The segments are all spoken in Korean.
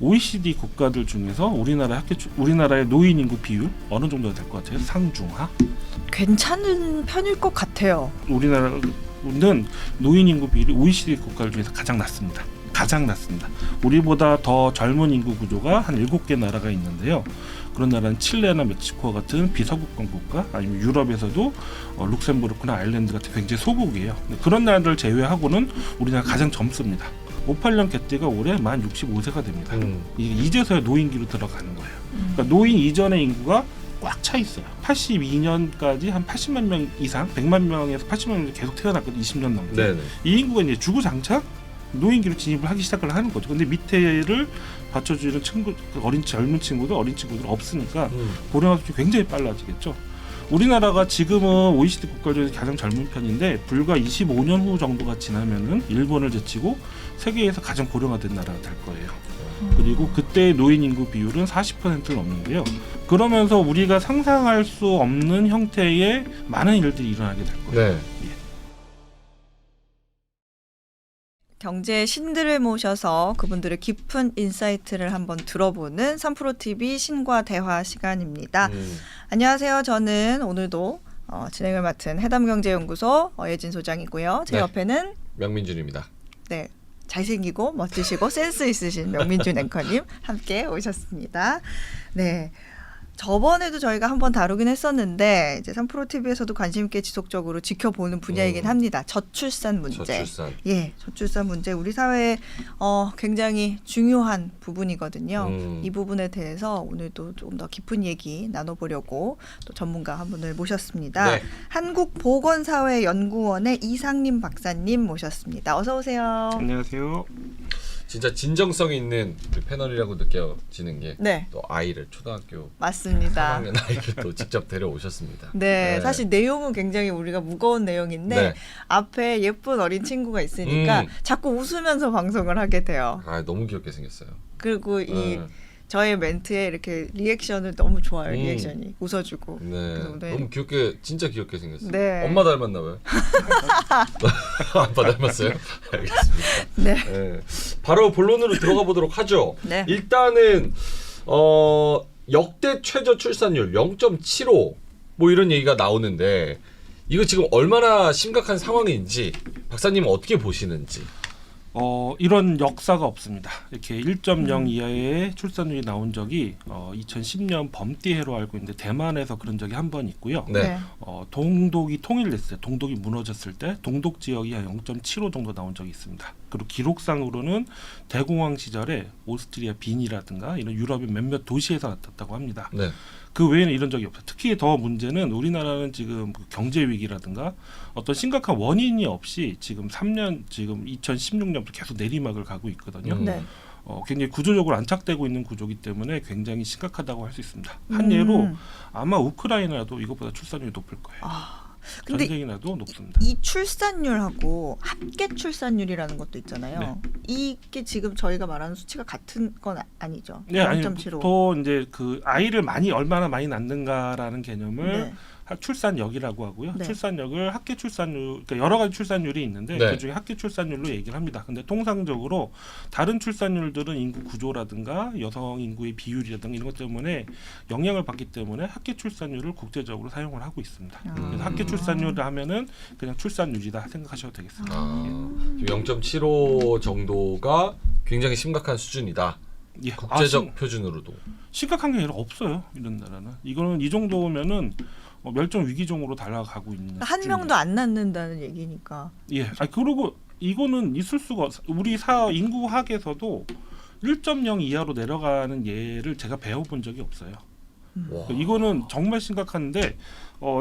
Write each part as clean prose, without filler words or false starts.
OECD 국가들 중에서 우리나라의 노인 인구 비율 어느 정도가 될 것 같아요? 상중하? 괜찮은 편일 것 같아요. 우리나라는 노인 인구 비율이 OECD 국가들 중에서 가장 낮습니다. 가장 낮습니다. 우리보다 더 젊은 인구 구조가 한 7개 나라가 있는데요. 그런 나라는 칠레나 멕시코와 같은 비서구권 국가, 아니면 유럽에서도 룩셈부르크나 아일랜드 같은 굉장히 소국이에요. 그런 나라들 제외하고는 우리나라가 가장 젊습니다. 58년 개띠가 올해 만 65세가 됩니다. 이제서야 노인기로 들어가는 거예요. 그러니까 노인 이전의 인구가 꽉 차 있어요. 82년까지 한 80만 명 이상, 100만 명에서 80만 명 계속 태어났거든요. 20년 넘게. 네네. 이 인구가 이제 주구장창 노인기로 진입을 하기 시작을 하는 거죠. 근데 밑에를 받쳐주는 젊은 친구들, 어린 친구들 없으니까 고령화 수준이 굉장히 빨라지겠죠. 우리나라가 지금은 OECD 국가 중에서 가장 젊은 편인데 불과 25년 후 정도가 지나면은 일본을 제치고 세계에서 가장 고령화된 나라가 될 거예요. 그리고 그때 노인 인구 비율은 40%를 넘는데요. 그러면서 우리가 상상할 수 없는 형태의 많은 일들이 일어나게 될 거예요. 네. 경제 신들을 모셔서 그분들의 깊은 인사이트를 한번 들어보는 3프로TV 신과 대화 시간입니다. 안녕하세요. 저는 오늘도 진행을 맡은 해담경제연구소 예진 소장이고요. 제 네. 옆에는 명민준입니다. 네, 잘생기고 멋지시고 센스 있으신 명민준 앵커님 함께 오셨습니다. 네. 저번에도 저희가 한번 다루긴 했었는데 이제 3프로TV에서도 관심 있게 지속적으로 지켜보는 분야이긴 합니다. 저출산 문제. 저출산. 예, 저출산 문제 우리 사회에 굉장히 중요한 부분이거든요. 이 부분에 대해서 오늘도 조금 더 깊은 얘기 나눠보려고 또 전문가 한 분을 모셨습니다. 네. 한국보건사회연구원의 이상림 박사님 모셨습니다. 어서 오세요. 안녕하세요. 진짜 진정성 있는 우리 패널이라고 느껴지는 게 또 네, 아이를 초등학교 맞습니다. 3학년 아이를 또 직접 데려오셨습니다. 네, 사실 내용은 굉장히 우리가 무거운 내용인데 네. 앞에 예쁜 어린 친구가 있으니까 자꾸 웃으면서 방송을 하게 돼요. 아, 너무 귀엽게 생겼어요. 그리고 이 저의 멘트에 이렇게 리액션을 너무 좋아요. 리액션이 웃어주고. 네. 그래서 오늘 너무 귀엽게 진짜 귀엽게 생겼어요. 네. 엄마 닮았나 봐요. 아빠 닮았어요? 알겠습니다. 네. 네. 바로 본론으로 들어가 보도록 하죠. 네. 일단은 역대 최저 출산율 0.75 뭐 이런 얘기가 나오는데 이거 지금 얼마나 심각한 상황인지 박사님은 어떻게 보시는지. 이런 역사가 없습니다. 이렇게 1.0 이하의 출산율이 나온 적이 2010년 범띠해로 알고 있는데 대만에서 그런 적이 한 번 있고요. 네. 동독이 통일됐을 때, 동독이 무너졌을 때 동독 지역이 한 0.75 정도 나온 적이 있습니다. 그리고 기록상으로는 대공황 시절에 오스트리아 빈이라든가 이런 유럽의 몇몇 도시에서 나타났다고 합니다. 네. 그 외에는 이런 적이 없어요. 특히 더 문제는 우리나라는 지금 경제 위기라든가 어떤 심각한 원인이 없이 지금 2016년부터 계속 내리막을 가고 있거든요. 네. 굉장히 구조적으로 안착되고 있는 구조이기 때문에 굉장히 심각하다고 할 수 있습니다. 한 예로 아마 우크라이나도 이것보다 출산율이 높을 거예요. 근데 전쟁이 나도 높습니다. 이 출산율하고 합계 출산율이라는 것도 있잖아요. 네. 이게 지금 저희가 말하는 수치가 같은 건 아니죠. 네, 아니 0.75. 또 이제 그 아이를 얼마나 많이 낳는가라는 개념을 네. 출산력이라고 하고요. 네. 출산력을 합계 출산율, 그러니까 여러 가지 출산율이 있는데 네. 그중에 합계 출산율로 얘기를 합니다. 근데 통상적으로 다른 출산율들은 인구 구조라든가 여성 인구의 비율이라든가 이런 것 때문에 영향을 받기 때문에 합계 출산율을 국제적으로 사용을 하고 있습니다. 그래서 합계 출산율을 하면은 그냥 출산율이다 생각하셔도 되겠습니다. 0.75 정도가 굉장히 심각한 수준이다. 예. 국제적 표준으로도. 심각한 게 아니라 없어요. 이런 나라는. 이거는 이 정도면은 멸종 위기종으로 달아가고 있는 한 명도 안 낳는다는 얘기니까. 예. 그리고 이거는 있을 수가 우리 인구학에서도 1.0 이하로 내려가는 예를 제가 배워본 적이 없어요. 와. 이거는 정말 심각한데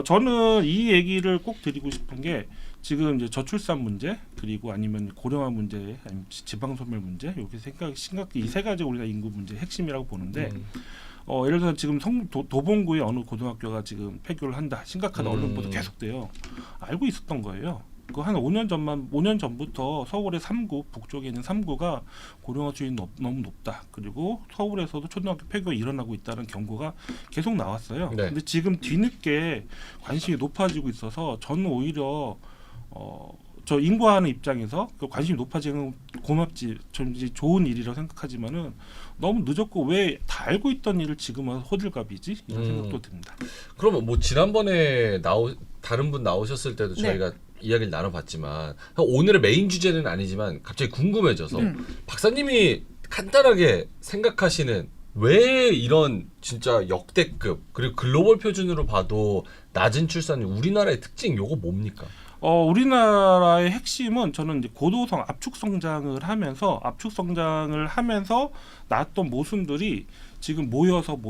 저는 이 얘기를 꼭 드리고 싶은 게 지금 이제 저출산 문제 그리고 아니면 고령화 문제 아니면 지방소멸 문제 이렇게 이 세 가지 우리나라 인구 문제 핵심이라고 보는데 예를 들어서 지금 도봉구의 어느 고등학교가 지금 폐교를 한다 심각하다 언론 보도 계속돼요. 알고 있었던 거예요. 그 한 5년 전부터 서울의 3구 북쪽에 있는 3구가 고령화 수준이 너무 높다. 그리고 서울에서도 초등학교 폐교가 일어나고 있다는 경고가 계속 나왔어요. 네. 근데 지금 뒤늦게 관심이 높아지고 있어서 저는 오히려 저 인구하는 입장에서 그 관심이 높아지는 고맙지, 좀 이제 좋은 일이라고 생각하지만은 너무 늦었고 왜 다 알고 있던 일을 지금 와서 호들갑이지 이런 생각도 듭니다. 그러면 뭐 지난번에 다른 분 나오셨을 때도 네. 저희가 이야기를 나눠봤지만 오늘의 메인 주제는 아니지만 갑자기 궁금해져서 박사님이 간단하게 생각하시는 왜 이런 진짜 역대급 그리고 글로벌 표준으로 봐도 낮은 출산율 우리나라의 특징 요거 뭡니까? 우리나라의 핵심은 저는 이제 고도성 압축 성장을 하면서 낳았던 모순들이 지금 모여서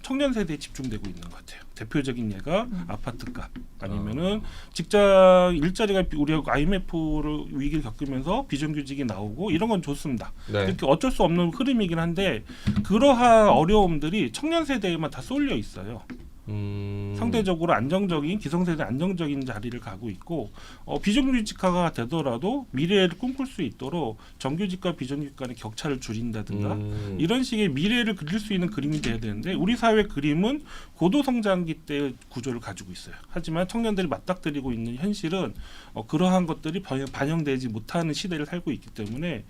청년 세대에 집중되고 있는 것 같아요. 대표적인 예가 아파트값 아니면은 직장 일자리가 우리가 IMF를 위기를 겪으면서 비정규직이 나오고 이런 건 좋습니다. 네. 이렇게 어쩔 수 없는 흐름이긴 한데 그러한 어려움들이 청년 세대에만 다 쏠려 있어요. 상대적으로 안정적인 기성세대 안정적인 자리를 가고 있고 비정규직화가 되더라도 미래를 꿈꿀 수 있도록 정규직과 비정규직 간의 격차를 줄인다든가 이런 식의 미래를 그릴 수 있는 그림이 돼야 되는데 우리 사회 그림은 고도성장기 때 구조를 가지고 있어요. 하지만 청년들이 맞닥뜨리고 있는 현실은 그러한 것들이 반영되지 못하는 시대를 살고 있기 때문에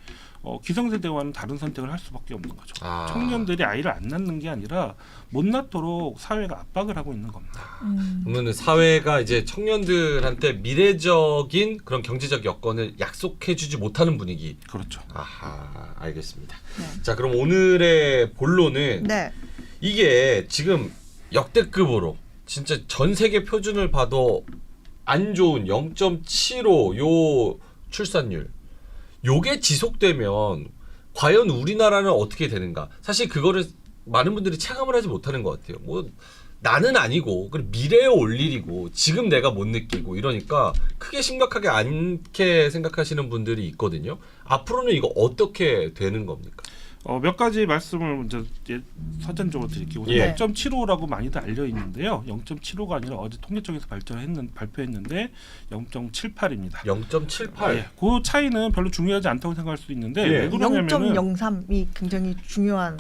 기성세대와는 다른 선택을 할 수밖에 없는 거죠. 청년들이 아이를 안 낳는 게 아니라 못 낳도록 사회가 압박을 하고 있는 겁니다. 그러면 사회가 이제 청년들한테 미래적인 그런 경제적 여건을 약속해주지 못하는 분위기. 그렇죠. 아하, 알겠습니다. 네. 자, 그럼 오늘의 본론은 네. 이게 지금 역대급으로 진짜 전 세계 표준을 봐도 안 좋은 0.75 요 출산율. 요게 지속되면 과연 우리나라는 어떻게 되는가? 사실 그거를 많은 분들이 체감을 하지 못하는 것 같아요. 뭐 나는 아니고 그리고 미래에 올 일이고 지금 내가 못 느끼고 이러니까 크게 심각하게 않게 생각하시는 분들이 있거든요. 앞으로는 이거 어떻게 되는 겁니까? 몇 가지 말씀을 먼저 선전적으로 드릴게요. 예. 0.75라고 많이들 알려 있는데요. 0.75가 아니라 어제 통계청에서 발표했는데 0.78입니다. 0.78. 예, 그 차이는 별로 중요하지 않다고 생각할 수도 있는데 예. 왜 그러냐면은 0.03이 굉장히 중요한.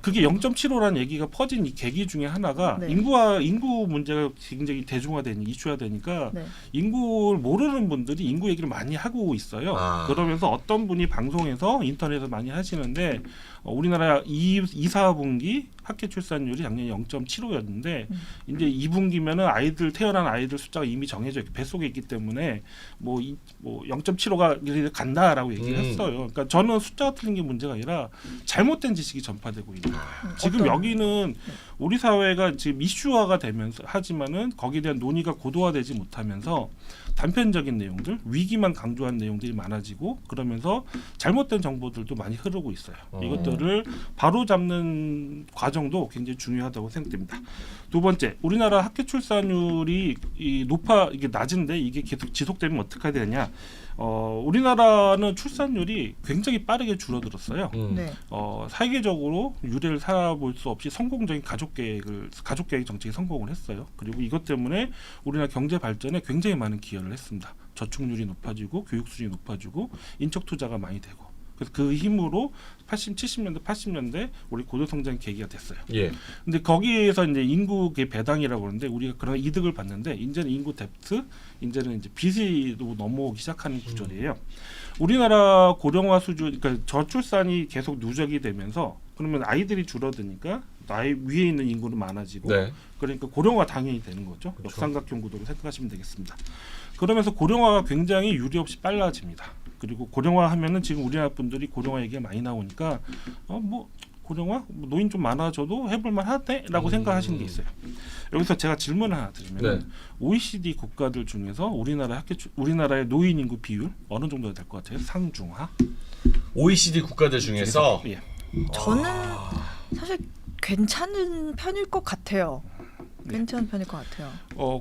그게 0.75라는 얘기가 퍼진 이 계기 중에 하나가 네. 인구 문제가 굉장히 대중화되니 이슈화 되니까 네. 인구를 모르는 분들이 인구 얘기를 많이 하고 있어요. 그러면서 어떤 분이 방송에서 인터넷에서 많이 하시는데 우리나라 2, 4분기 학계 출산율이 작년에 0.75였는데 이제 2분기면은 태어난 아이들 숫자가 이미 정해져 있고 뱃속에 있기 때문에 뭐 0.75가 간다라고 얘기를 했어요. 그러니까 저는 숫자가 틀린 게 문제가 아니라 잘못된 지식이 전파되고 있는 거예요. 지금 여기는 우리 사회가 지금 이슈화가 되면서 하지만은 거기에 대한 논의가 고도화되지 못하면서 단편적인 내용들, 위기만 강조한 내용들이 많아지고 그러면서 잘못된 정보들도 많이 흐르고 있어요. 이것들을 바로 잡는 과정도 굉장히 중요하다고 생각됩니다. 두 번째, 우리나라 학교 출산율이 이게 낮은데 이게 계속 지속되면 어떻게 해야 되냐? 우리나라는 출산율이 굉장히 빠르게 줄어들었어요. 네. 세계적으로 유례를 살아볼 수 없이 성공적인 가족계획 정책에 성공을 했어요. 그리고 이것 때문에 우리나라 경제 발전에 굉장히 많은 기여를 했습니다. 저축률이 높아지고 교육 수준이 높아지고 인적 투자가 많이 되고 그래서 그 힘으로 70년대, 80년대 우리 고도 성장 계기가 됐어요. 예. 근데 거기에서 이제 인구 배당이라고 그러는데 우리가 그런 이득을 봤는데 이제는 인구 뎁트, 이제는 이제 빚으로 넘어오기 시작하는 구조예요. 우리나라 고령화 수준, 그러니까 저출산이 계속 누적이 되면서 그러면 아이들이 줄어드니까 나이 위에 있는 인구는 많아지고 네. 그러니까 고령화 당연히 되는 거죠. 그렇죠. 역삼각형 구도로 생각하시면 되겠습니다. 그러면서 고령화가 굉장히 유례 없이 빨라집니다. 그리고 고령화하면은 지금 우리나라 분들이 고령화 얘기가 많이 나오니까 뭐 고령화 노인 좀 많아져도 해볼만 하네라고 생각하시는 게 있어요. 여기서 제가 질문 하나 드리면 네. OECD 국가들 중에서 우리나라의 노인 인구 비율 어느 정도 될 것 같아요? 상중하? OECD 국가들 중에서 예. 저는 사실 괜찮은 편일 것 같아요. 네. 괜찮은 편일 것 같아요.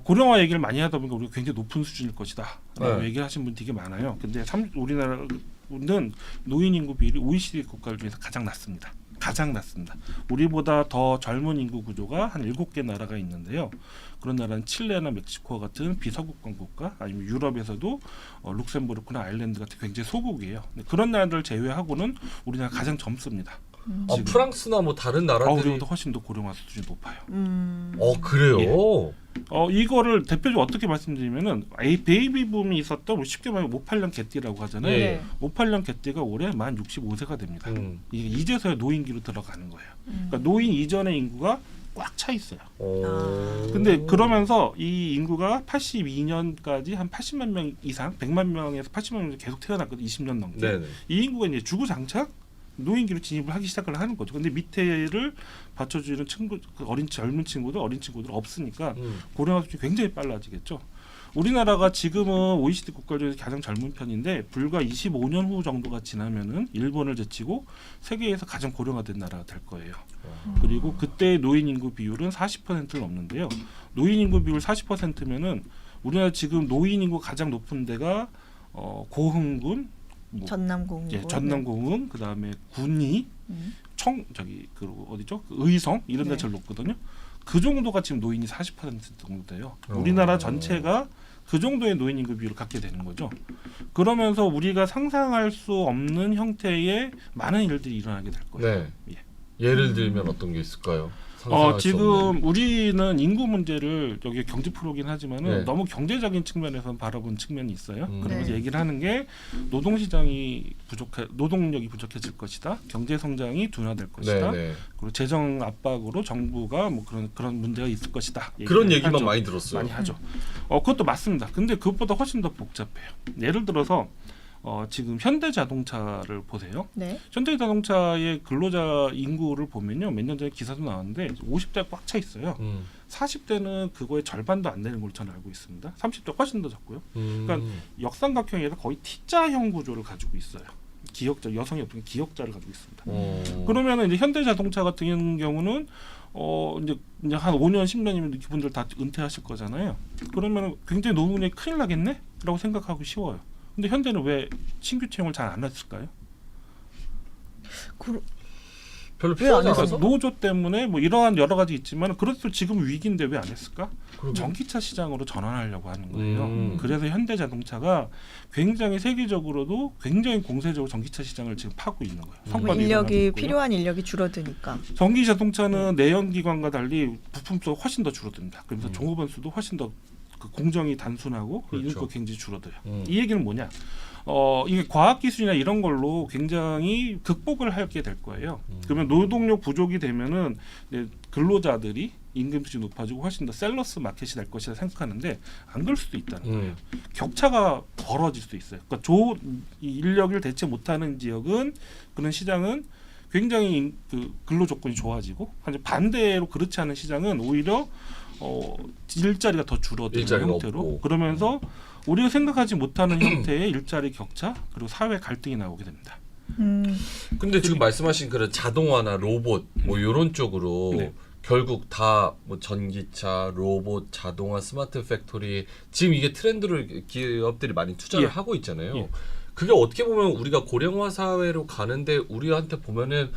고령화 얘기를 많이 하다 보니까 우리가 굉장히 높은 수준일 것이다. 네. 얘기를 하신 분 되게 많아요. 근데 우리나라는 노인 인구 비율이 OECD 국가들 중에서 가장 낮습니다. 가장 낮습니다. 우리보다 더 젊은 인구 구조가 한 7개 나라가 있는데요. 그런 나라는 칠레나 멕시코 같은 비서구권 국가 아니면 유럽에서도 룩셈부르크나 아일랜드 같은 굉장히 소국이에요. 그런 나라들 제외하고는 우리나라 가장 젊습니다. 프랑스나 뭐 다른 나라들이 우리보다 훨씬 더 고령화 수준이 높아요. 그래요? 예. 이거를 대표적으로 어떻게 말씀드리면은 베이비 붐이 있었던 우리 쉽게 말하면 58년 개띠라고 하잖아요. 예. 58년 개띠가 올해 만 65세가 됩니다. 이게 이제서야 노인기로 들어가는 거예요. 음. 그러니까 노인 이전의 인구가 꽉 차 있어요. 아. 근데 그러면서 이 인구가 82년까지 한 80만 명 이상, 100만 명에서 80만 명 계속 태어났거든요. 20년 넘게. 네네. 이 인구가 이제 주구장창 노인기로 진입을 하기 시작을 하는 거죠. 근데 밑에를 받쳐주는 친구, 그 젊은 친구들, 어린 친구들 없으니까 고령화 수준이 굉장히 빨라지겠죠. 우리나라가 지금은 OECD 국가 중에서 가장 젊은 편인데 불과 25년 후 정도가 지나면은 일본을 제치고 세계에서 가장 고령화된 나라가 될 거예요. 그리고 그때 노인 인구 비율은 40%를 넘는데요. 노인 인구 비율 40%면은 우리나라 지금 노인 인구 가장 높은 데가 고흥군, 뭐, 전남공군. 예, 전남공흥, 그다음에 군위, 그리고 어디죠? 그 의성 이런 데 네. 제일 높거든요. 그 정도가 지금 노인이 40% 정도 돼요. 우리나라 전체가 그 정도의 노인 인구 비율을 갖게 되는 거죠. 그러면서 우리가 상상할 수 없는 형태의 많은 일들이 일어나게 될 거예요. 네. 예. 예를 들면 어떤 게 있을까요? 상상할 수 없는. 지금 우리는 인구 문제를 여기 경제 프로긴 하지만은 네. 너무 경제적인 측면에서 바라본 측면이 있어요. 그러면서 네. 얘기를 하는 게 노동시장이 노동력이 부족해질 것이다. 경제 성장이 둔화될 것이다. 네네. 그리고 재정 압박으로 정부가 뭐 그런 문제가 있을 것이다. 그런 얘기만 하죠. 많이 들었어요. 많이 하죠. 그것도 맞습니다. 근데 그것보다 훨씬 더 복잡해요. 예를 들어서 지금 현대자동차를 보세요. 네. 현대자동차의 근로자 인구를 보면요. 몇 년 전에 기사도 나왔는데 50대가 꽉 차 있어요. 40대는 그거의 절반도 안 되는 걸로 저는 알고 있습니다. 30대 훨씬 더 적고요. 그러니까 역삼각형에서 거의 T자형 구조를 가지고 있어요. 기역자, 여성이 어떤 기역자를 가지고 있습니다. 그러면 이제 현대자동차 같은 경우는 이제 한 5년 10년이면 이분들 다 은퇴하실 거잖아요. 그러면 굉장히 노동력이 큰일 나겠네?라고 생각하기 쉬워요. 근데 현대는 왜 신규 채용을 잘 안 했을까요? 별로 왜안 필요하지 했어요? 않아서? 노조 때문에 뭐 이러한 여러 가지 있지만 그래도 지금 위기인데 왜 안 했을까? 그러게. 전기차 시장으로 전환하려고 하는 거예요. 그래서 현대자동차가 굉장히 세계적으로도 굉장히 공세적으로 전기차 시장을 지금 파고 있는 거예요. 뭐 성과도 일어나고 인력이 있고요. 필요한 인력이 줄어드니까. 전기자동차는 내연기관과 달리 부품 수가 훨씬 더 줄어듭니다. 그래서 종업원 수도 훨씬 더 그 공정이 단순하고 그렇죠. 인구가 굉장히 줄어들어요. 이 얘기는 뭐냐? 이게 과학기술이나 이런 걸로 굉장히 극복을 하게 될 거예요. 그러면 노동력 부족이 되면은 근로자들이 임금 수준이 높아지고 훨씬 더 셀러스 마켓이 될 것이라 생각하는데 안 그럴 수도 있다는 거예요. 격차가 벌어질 수도 있어요. 그러니까 인력을 대체 못하는 지역은 그런 시장은 굉장히 그 근로 조건이 좋아지고 반대로 그렇지 않은 시장은 오히려 일자리가 더 줄어드는 일자리가 형태로 없고. 그러면서 우리가 생각하지 못하는 형태의 일자리 격차 그리고 사회 갈등이 나오게 됩니다. 근데 지금 말씀하신 그런 자동화나 로봇 뭐 이런 쪽으로 네. 결국 다 뭐 전기차, 로봇, 자동화, 스마트 팩토리 지금 이게 트렌드를 기업들이 많이 투자를 예. 하고 있잖아요. 예. 그게 어떻게 보면 우리가 고령화 사회로 가는데 우리한테 보면은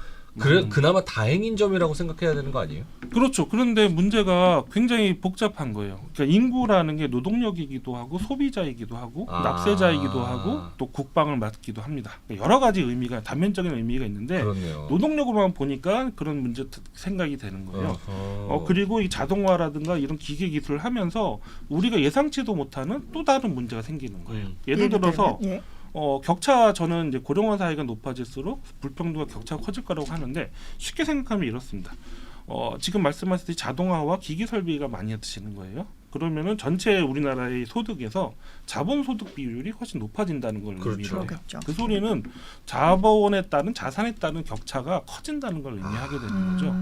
그나마 다행인 점이라고 생각해야 되는 거 아니에요? 그렇죠. 그런데 문제가 굉장히 복잡한 거예요. 그러니까 인구라는 게 노동력이기도 하고 소비자이기도 하고 납세자이기도 하고 또 국방을 맡기도 합니다. 그러니까 여러 가지 의미가 단면적인 의미가 있는데 그렇네요. 노동력으로만 보니까 그런 문제 생각이 되는 거예요. 그리고 이 자동화라든가 이런 기계 기술을 하면서 우리가 예상치도 못하는 또 다른 문제가 생기는 거예요. 예를 들어서 들면, 예. 격차 저는 이제 고령화 사회가 높아질수록 불평등과 격차가 커질 거라고 하는데 쉽게 생각하면 이렇습니다. 지금 말씀하셨듯이 자동화와 기기 설비가 많이 드시는 거예요. 그러면은 전체 우리나라의 소득에서 자본 소득 비율이 훨씬 높아진다는 걸 그렇죠. 의미해요. 그렇겠죠. 그 소리는 자본에 따른 자산에 따른 격차가 커진다는 걸 의미하게 되는 거죠.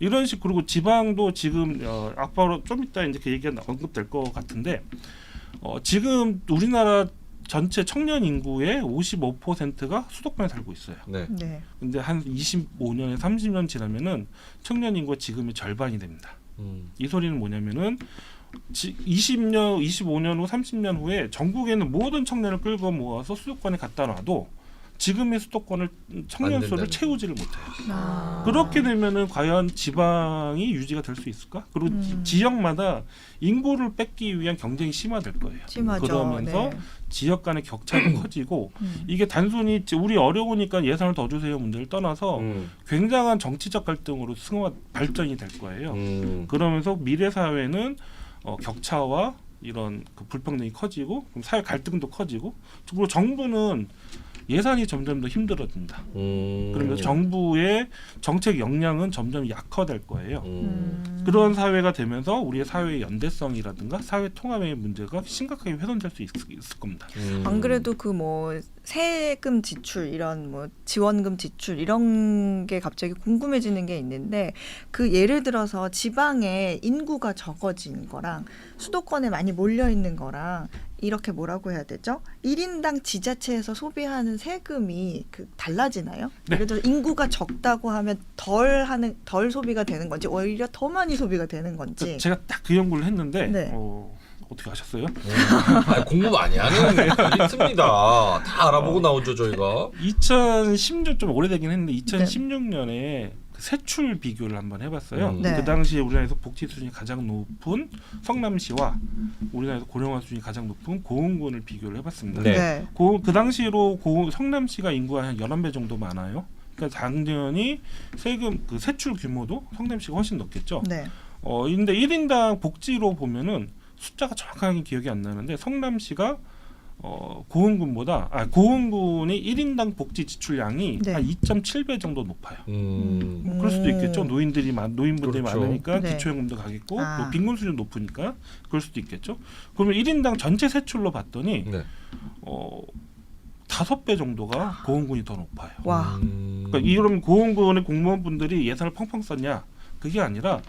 이런 식 그리고 지방도 지금 앞으로 좀 이따 이제 그 얘기가 언급될 것 같은데 지금 우리나라 전체 청년 인구의 55%가 수도권에 살고 있어요. 네. 네. 근데 한 25년에 30년 지나면은 청년 인구가 지금의 절반이 됩니다. 이 소리는 뭐냐면은 20년, 25년 후, 30년 후에 전국에는 모든 청년을 끌고 모아서 수도권에 갖다 놔도 지금의 수도권을 청년 수를 채우지를 못해요. 그렇게 되면은 과연 지방이 유지가 될 수 있을까? 그리고 지역마다 인구를 뺏기 위한 경쟁이 심화될 거예요. 심하죠. 그러면서 네. 지역 간의 격차가 커지고 이게 단순히 우리 어려우니까 예산을 더 주세요 문제를 떠나서 굉장한 정치적 갈등으로 발전이 될 거예요. 그러면서 미래 사회는 격차와 이런 그 불평등이 커지고 그럼 사회 갈등도 커지고 그리고 정부는 예산이 점점 더 힘들어진다. 그러면서 정부의 정책 역량은 점점 약화될 거예요. 그런 사회가 되면서 우리의 사회의 연대성이라든가 사회 통합의 문제가 심각하게 훼손될 수 있을 겁니다. 안 그래도 그 뭐 세금 지출 이런 뭐 지원금 지출 이런 게 갑자기 궁금해지는 게 있는데 그 예를 들어서 지방에 인구가 적어진 거랑 수도권에 많이 몰려 있는 거랑 이렇게 뭐라고 해야 되죠? 1인당 지자체에서 소비하는 세금이 그 달라지나요? 네. 예를 들어 인구가 적다고 하면 덜 소비가 되는 건지 오히려 더 많이 소비가 되는 건지. 제가 딱 그 연구를 했는데 네. 어떻게 아셨어요? 공부 많이 하는 있습니다. 다 알아보고 나오죠 저희가. 2010년 좀 오래되긴 했는데 2016년에 그 세출 비교를 한번 해봤어요. 네. 그 당시에 우리나라에서 복지 수준이 가장 높은 성남시와 우리나라에서 고령화 수준이 가장 높은 고흥군을 비교를 해봤습니다. 네. 그 당시로 성남시가 인구가 한 11배 정도 많아요. 그러니까 당연히 세금 그 세출 규모도 성남시가 훨씬 높겠죠. 네. 근데 1인당 복지로 보면은 숫자가 정확하게 기억이 안 나는데 성남시가 고흥군이 1인당 복지 지출량이 네. 한 2.7배 정도 높아요. 그럴 수도 음. 있겠죠. 노인분들이 그렇죠. 많으니까 네. 기초연금도 가겠고 아. 또 빈곤 수준 높으니까 그럴 수도 있겠죠. 그러면 1인당 전체 세출로 봤더니 네. 5배 정도가 고흥군이 더 높아요. 와. 그러니까 이러면 고흥군의 공무원분들이 예산을 펑펑 썼냐? 그게 아니라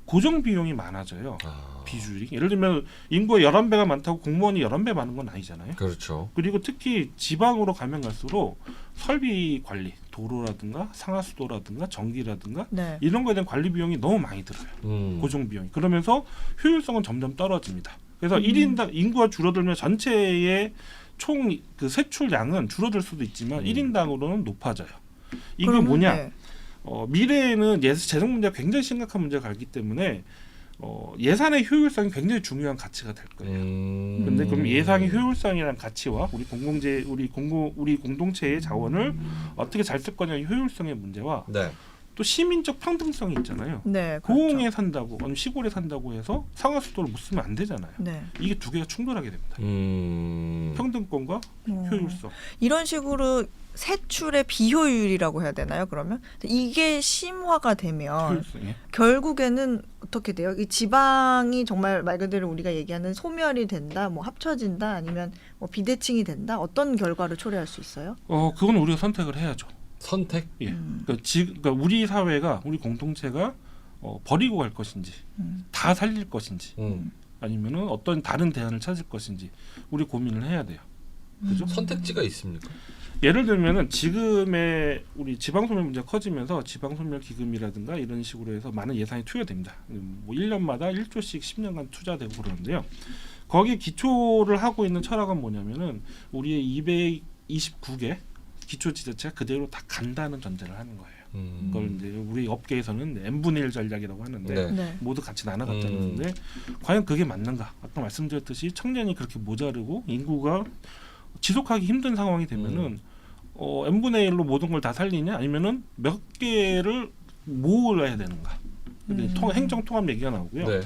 고정 비용이 많아져요. 비주율이. 예를 들면 인구가 11배가 많다고 공무원이 11배 많은 건 아니잖아요. 그렇죠. 그리고 특히 지방으로 가면 갈수록 설비 관리, 도로라든가 상하수도라든가 전기라든가 네. 이런 거에 대한 관리 비용이 너무 많이 들어요. 고정 비용이. 그러면서 효율성은 점점 떨어집니다. 그래서 1인당 인구가 줄어들면 전체의 총 그 세출량은 줄어들 수도 있지만 1인당으로는 높아져요. 이게 그러면, 뭐냐? 네. 미래에는 재정 문제가 굉장히 심각한 문제가 가기 때문에 예산의 효율성이 굉장히 중요한 가치가 될 거예요. 근데 그럼 예산의 효율성이라는 가치와 우리 공동체의 자원을 어떻게 잘 쓸 거냐의 효율성의 문제와 네. 또 시민적 평등성이 있잖아요. 네. 고흥에 산다고 아니면 시골에 산다고 해서 상하수도를 못 쓰면 안 되잖아요. 네. 이게 두 개가 충돌하게 됩니다. 평등권과 효율성. 이런 식으로 세출의 비효율이라고 해야 되나요? 그러면 이게 심화가 되면 효율성이. 결국에는 어떻게 돼요? 이 지방이 정말 말 그대로 우리가 얘기하는 소멸이 된다, 뭐 합쳐진다, 아니면 뭐 비대칭이 된다. 어떤 결과를 초래할 수 있어요? 그건 우리가 선택을 해야죠. 선택? 예. 그러니까 우리 사회가 우리 공동체가 버리고 갈 것인지 다 살릴 것인지 아니면은 어떤 다른 대안을 찾을 것인지 우리 고민을 해야 돼요. 그죠? 선택지가 있습니까? 예를 들면은 지금의 우리 지방소멸 문제가 커지면서 지방소멸 기금이라든가 이런 식으로 해서 많은 예산이 투여됩니다. 뭐 1년마다 1조씩 10년간 투자되고 그러는데요. 거기에 기초를 하고 있는 철학은 뭐냐면은 우리의 229개 기초지자체가 그대로 다 간다는 전제를 하는 거예요. 그걸 이제 우리 업계에서는 n분의 1 전략이라고 하는데 네. 네. 모두 같이 나눠갔다는데 과연 그게 맞는가? 아까 말씀드렸듯이 청년이 그렇게 모자르고 인구가 지속하기 힘든 상황이 되면은 n분의 1로 모든 걸 다 살리냐 아니면은 몇 개를 모으려야 되는가? 근데 행정 통합 얘기가 나오고요. 네.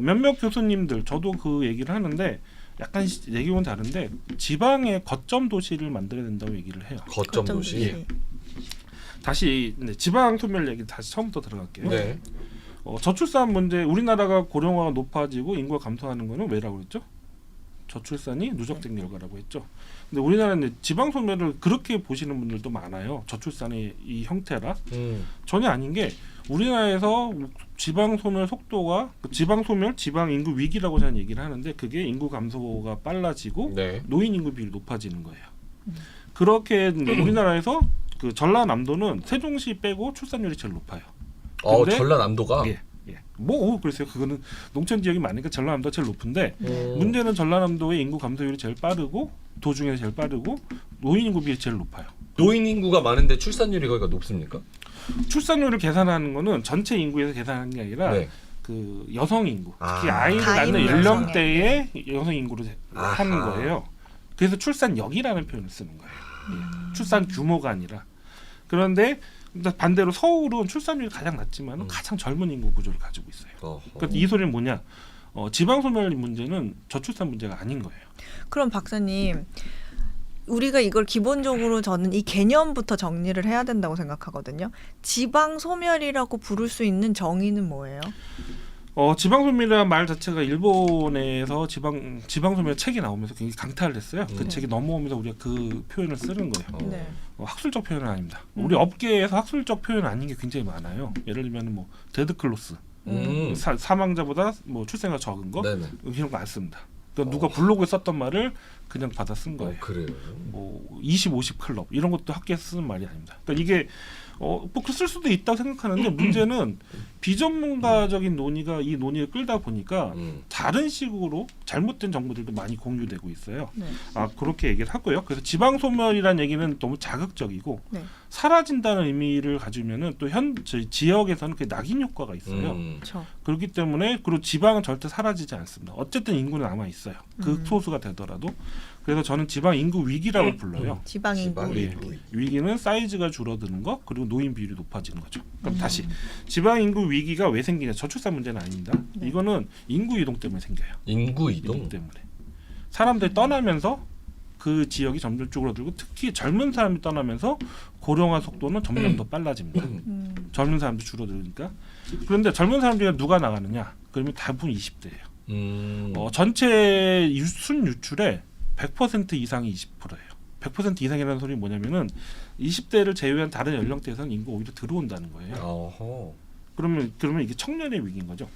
몇몇 교수님들 저도 그 얘기를 하는데 약간 얘기는 다른데 지방의 거점 도시를 만들어야 된다고 얘기를 해요. 거점 도시. 다시 지방 소멸 얘기 다시 처음부터 들어갈게요. 네. 저출산 문제 우리나라가 고령화가 높아지고 인구가 감소하는 거는 왜라고 그랬죠? 저출산이 누적된 결과라고 했죠. 근데 우리나라는 지방 소멸을 그렇게 보시는 분들도 많아요. 저출산의 이 형태라 전혀 아닌 게 우리나라에서 지방 소멸 속도가 지방 소멸, 지방 인구 위기라고 저는 얘기를 하는데 그게 인구 감소가 빨라지고 네. 노인 인구 비율이 높아지는 거예요. 그렇게 우리나라에서 그 전라남도는 세종시 빼고 출산율이 제일 높아요. 근데 전라남도가. 예. 글쎄요. 그거는 농촌 지역이 많으니까 전라남도가 제일 높은데 문제는 전라남도의 인구 감소율이 제일 빠르고 도중에 제일 빠르고 노인 인구 비율이 제일 높아요. 노인 인구가 많은데 출산율이 거기가 높습니까? 출산율을 계산하는 거는 전체 인구에서 계산하는 게 아니라 네. 그 여성 인구, 특히 아. 아이를 가임 낳는 여성의. 연령대의 여성 인구를 하는 아하. 거예요. 그래서 출산력이라는 표현을 쓰는 거예요. 출산 규모가 아니라. 그런데 반대로 서울은 출산율이 가장 낮지만 가장 젊은 인구 구조를 가지고 있어요. 그러니까 이 소리는 뭐냐? 지방 소멸 문제는 저출산 문제가 아닌 거예요. 그럼 박사님, 우리가 이걸 기본적으로 저는 이 개념부터 정리를 해야 된다고 생각하거든요. 지방 소멸이라고 부를 수 있는 정의는 뭐예요? 지방 소멸이라는 말 자체가 일본에서 지방 소멸 책이 나오면서 굉장히 강타를 했어요. 그 책이 넘어오면서 우리가 그 표현을 쓰는 거예요. 네. 학술적 표현은 아닙니다. 우리 업계에서 학술적 표현 아닌 게 굉장히 많아요. 예를 들면 뭐 데드 클로스, 사망자보다 뭐 출생가 적은 거 네네. 이런 거 안 씁니다. 그러니까 누가 블로그에 썼던 말을 그냥 받아 쓴 거예요. 그래요. 뭐 20, 50 클럽 이런 것도 학계에서 쓰는 말이 아닙니다. 그러니까 이게 뭐 쓸 수도 있다고 생각하는데 문제는 비전문가적인 논의가 이 논의를 끌다 보니까 다른 식으로 잘못된 정보들도 많이 공유되고 있어요. 네. 그렇게 얘기를 하고요. 그래서 지방 소멸이라는 얘기는 너무 자극적이고 네. 사라진다는 의미를 가지면은 또 저희 지역에서는 그 낙인 효과가 있어요. 그렇죠. 그렇기 때문에 그리고 지방은 절대 사라지지 않습니다. 어쨌든 인구는 남아 있어요. 극소수가 되더라도. 그래서 저는 지방 인구 위기라고 불러요. 지방 인구. 지방 예. 인구. 위기는 사이즈가 줄어드는 거 그리고 노인 비율이 높아지는 거죠. 그럼 다시 지방 인구 위기가 왜 생기냐? 저출산 문제는 아닙니다. 네. 이거는 인구 이동 때문에 생겨요. 인구 이동 이동. 때문에 사람들이 떠나면서 그 지역이 점점 줄어들고 특히 젊은 사람이 떠나면서 고령화 속도는 점점 더 빨라집니다. 젊은 사람도 줄어들으니까. 그런데 젊은 사람들이 누가 나가느냐? 그러면 대부분 20대예요. 전체 순유출의 100% 이상이 20%예요. 100% 이상이라는 소리는 뭐냐면은 20대를 제외한 다른 연령대에서는 인구가 오히려 들어온다는 거예요. 어허. 그러면 이게 청년의 위기인 거죠.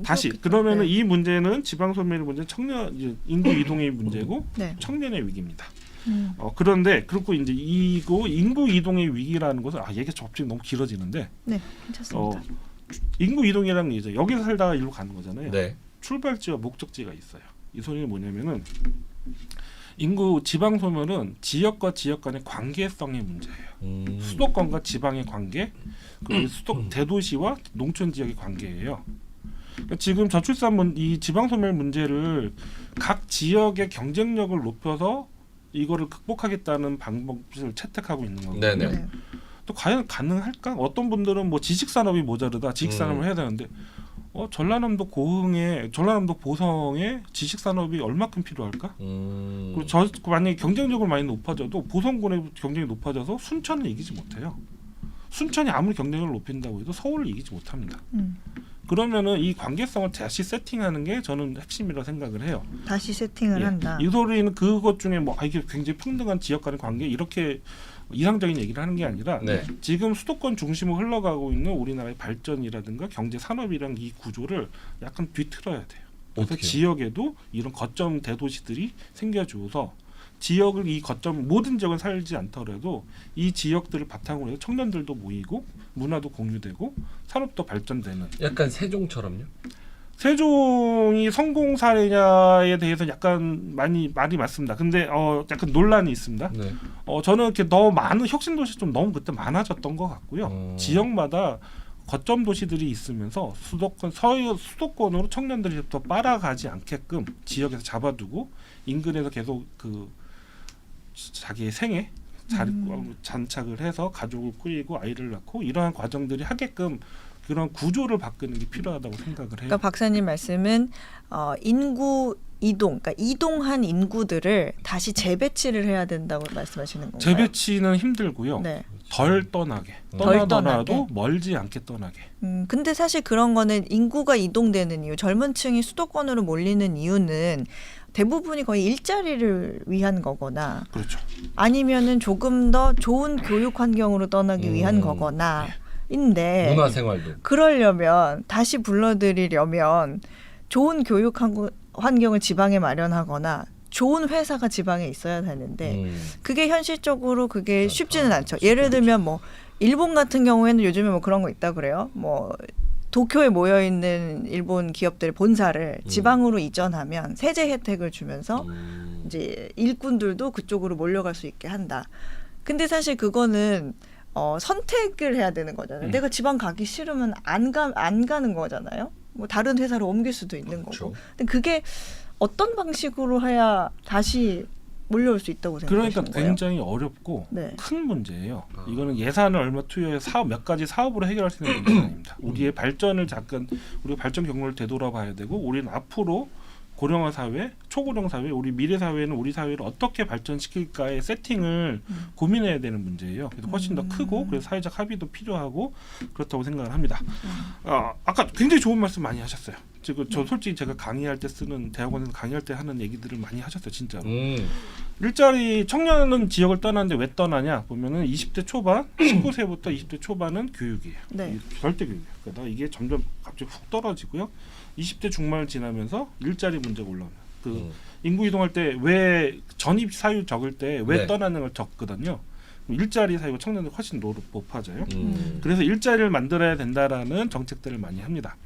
다시 그렇겠죠. 그러면은 네. 이 문제는 지방 소멸의 문제는 이제 인구 이동의 문제고 네. 청년의 위기입니다. 그런데 그리고 이제 인구 이동의 위기라는 것은 얘기가 접점이 너무 길어지는데 네, 괜찮습니다. 인구 이동이라는 게 이제 여기서 살다가 일로 가는 거잖아요. 네. 출발지와 목적지가 있어요. 이 소리는 뭐냐면은 인구 지방 소멸은 지역과 지역 간의 관계성의 문제예요. 수도권과 지방의 관계, 그리고 대도시와 농촌 지역의 관계예요. 그러니까 지금 이 지방 소멸 문제를 각 지역의 경쟁력을 높여서 이거를 극복하겠다는 방법을 채택하고 있는 거거든요. 네네. 네. 또 과연 가능할까? 어떤 분들은 뭐 지식 산업이 모자르다, 지식 산업을 해야 되는데 전라남도 보성에 지식 산업이 얼마큼 필요할까? 그리고 만약에 경쟁력을 많이 높아져도 보성군의 경쟁이 높아져서 순천을 이기지 못해요. 순천이 아무리 경쟁력을 높인다고 해도 서울을 이기지 못합니다. 그러면은 이 관계성을 다시 세팅하는 게 저는 핵심이라고 생각을 해요. 다시 세팅을 한다. 이 소리는 그것 중에 이게 굉장히 평등한 지역 간의 관계 이렇게 이상적인 얘기를 하는 게 아니라 네. 지금 수도권 중심으로 흘러가고 있는 우리나라의 발전이라든가 경제 산업이란 이 구조를 약간 뒤틀어야 돼요. 그래서 어떻게요? 지역에도 이런 거점 대도시들이 생겨줘서 지역을 이 거점 모든 지역은 살지 않더라도 이 지역들을 바탕으로 해서 청년들도 모이고 문화도 공유되고 산업도 발전되는. 약간 세종처럼요? 세종이 성공 사례냐에 대해서 약간 말이 맞습니다. 근데 약간 논란이 있습니다. 네. 저는 이렇게 너무 많은 혁신 도시 좀 너무 그때 많아졌던 것 같고요. 지역마다 거점 도시들이 있으면서 수도권으로 청년들이 더 빨아가지 않게끔 지역에서 잡아두고 인근에서 계속 자기의 생애 잔착을 해서 가족을 꾸리고 아이를 낳고 이러한 과정들이 하게끔 그런 구조를 바꾸는 게 필요하다고 생각을 해요. 그러니까 박사님 말씀은 인구 이동, 그러니까 이동한 인구들을 다시 재배치를 해야 된다고 말씀하시는 건가요? 재배치는 힘들고요. 네. 덜 떠나게. 덜 떠나더라도 떠나게. 멀지 않게 떠나게. 근데 사실 그런 거는 인구가 이동되는 이유, 젊은 층이 수도권으로 몰리는 이유는 대부분이 거의 일자리를 위한 거거나 그렇죠. 아니면은 조금 더 좋은 교육 환경으로 떠나기 위한 거거나 인데 문화생활도. 그러려면 다시 불러들이려면 좋은 교육 환경을 지방에 마련하거나 좋은 회사가 지방에 있어야 되는데 그게 현실적으로 그게 쉽지는 않죠. 예를 들면 뭐 일본 같은 경우에는 요즘에 뭐 그런 거 있다 그래요. 뭐 도쿄에 모여 있는 일본 기업들의 본사를 지방으로 이전하면 세제 혜택을 주면서 이제 일꾼들도 그쪽으로 몰려갈 수 있게 한다. 근데 사실 그거는 선택을 해야 되는 거잖아요. 내가 지방 가기 싫으면 안 가는 거잖아요. 뭐 다른 회사로 옮길 수도 있는 그렇죠. 거고. 근데 그게 어떤 방식으로 해야 다시 몰려올 수 있다고 그러니까 생각하시는 거예요? 굉장히 어렵고 네. 큰 문제예요. 아. 이거는 예산을 얼마 투여해 사업 몇 가지 사업으로 해결할 수 있는 문제가 아닙니다. 우리의 발전을 잠깐 우리가 발전 경로를 되돌아봐야 되고 우리는 앞으로 고령화 사회, 초고령 사회, 우리 미래 사회는 우리 사회를 어떻게 발전시킬까의 세팅을 고민해야 되는 문제예요. 그래서 훨씬 더 크고 그래서 사회적 합의도 필요하고 그렇다고 생각을 합니다. 아까 굉장히 좋은 말씀 많이 하셨어요. 지금 저 솔직히 제가 강의할 때 쓰는 대학원에서 강의할 때 하는 얘기들을 많이 하셨어요, 진짜로. 일자리 청년은 지역을 떠나는데 왜 떠나냐 보면은 20대 초반, 19세부터 20대 초반은 교육이에요. 네. 절대 교육이에요. 그러다 이게 점점 갑자기 훅 떨어지고요. 20대 중반을 지나면서 일자리 문제가 올라옵니다. 그 인구 이동할 때 왜 전입 사유 적을 때 왜 네. 떠나는 걸 적거든요. 일자리 사유가 청년들 훨씬 높아져요. 음. 그래서 일자리를 만들어야 된다라는 정책들을 많이 합니다.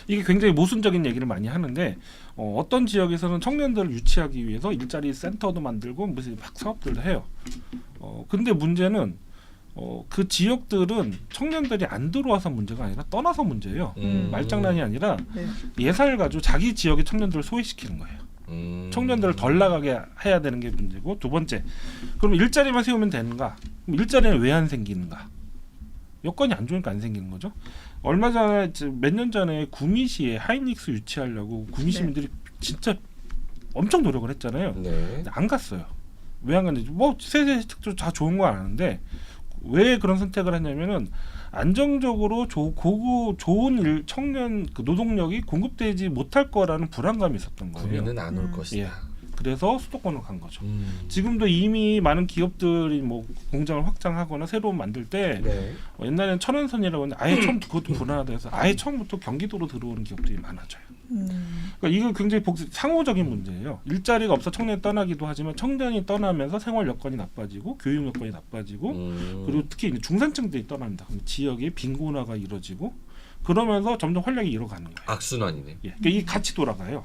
이게 굉장히 모순적인 얘기를 많이 하는데 어떤 지역에서는 청년들을 유치하기 위해서 일자리 센터도 만들고 무슨 막 사업들도 해요. 근데 문제는 그 지역들은 청년들이 안 들어와서 문제가 아니라 떠나서 문제예요. 말장난이 아니라 네. 예산을 가지고 자기 지역의 청년들을 소외시키는 거예요. 청년들을 덜 나가게 해야 되는 게 문제고 두 번째, 그럼 일자리만 세우면 되는가? 그럼 일자리는 왜 안 생기는가? 여건이 안 좋으니까 안 생기는 거죠. 얼마 전에 몇 년 전에 구미시에 하이닉스 유치하려고 구미 시민들이 진짜 엄청 노력을 했잖아요. 네. 근데 안 갔어요. 왜 안 갔는지 뭐 세세 혜택도 다 좋은 거 아는데 왜 그런 선택을 했냐면은 안정적으로 좋은 청년 그 노동력이 공급되지 못할 거라는 불안감이 있었던 거예요. 구미는 안 올 것이다. 예. 그래서 수도권으로 간 거죠. 지금도 이미 많은 기업들이 뭐 공장을 확장하거나 새로 만들 때 네. 옛날에는 천연선이라고 했는데 아예 처음부터 그것도 불안하다 해서 아예 처음부터 경기도로 들어오는 기업들이 많아져요. 그러니까 이거 굉장히 상호적인 문제예요. 일자리가 없어 청년이 떠나기도 하지만 청년이 떠나면서 생활 여건이 나빠지고 교육 여건이 나빠지고 그리고 특히 이제 중산층들이 떠납니다. 그럼 지역의 빈곤화가 이루어지고 그러면서 점점 활력이 잃어가는 거예요. 악순환이네. 예. 그러니까 이게 같이 돌아가요.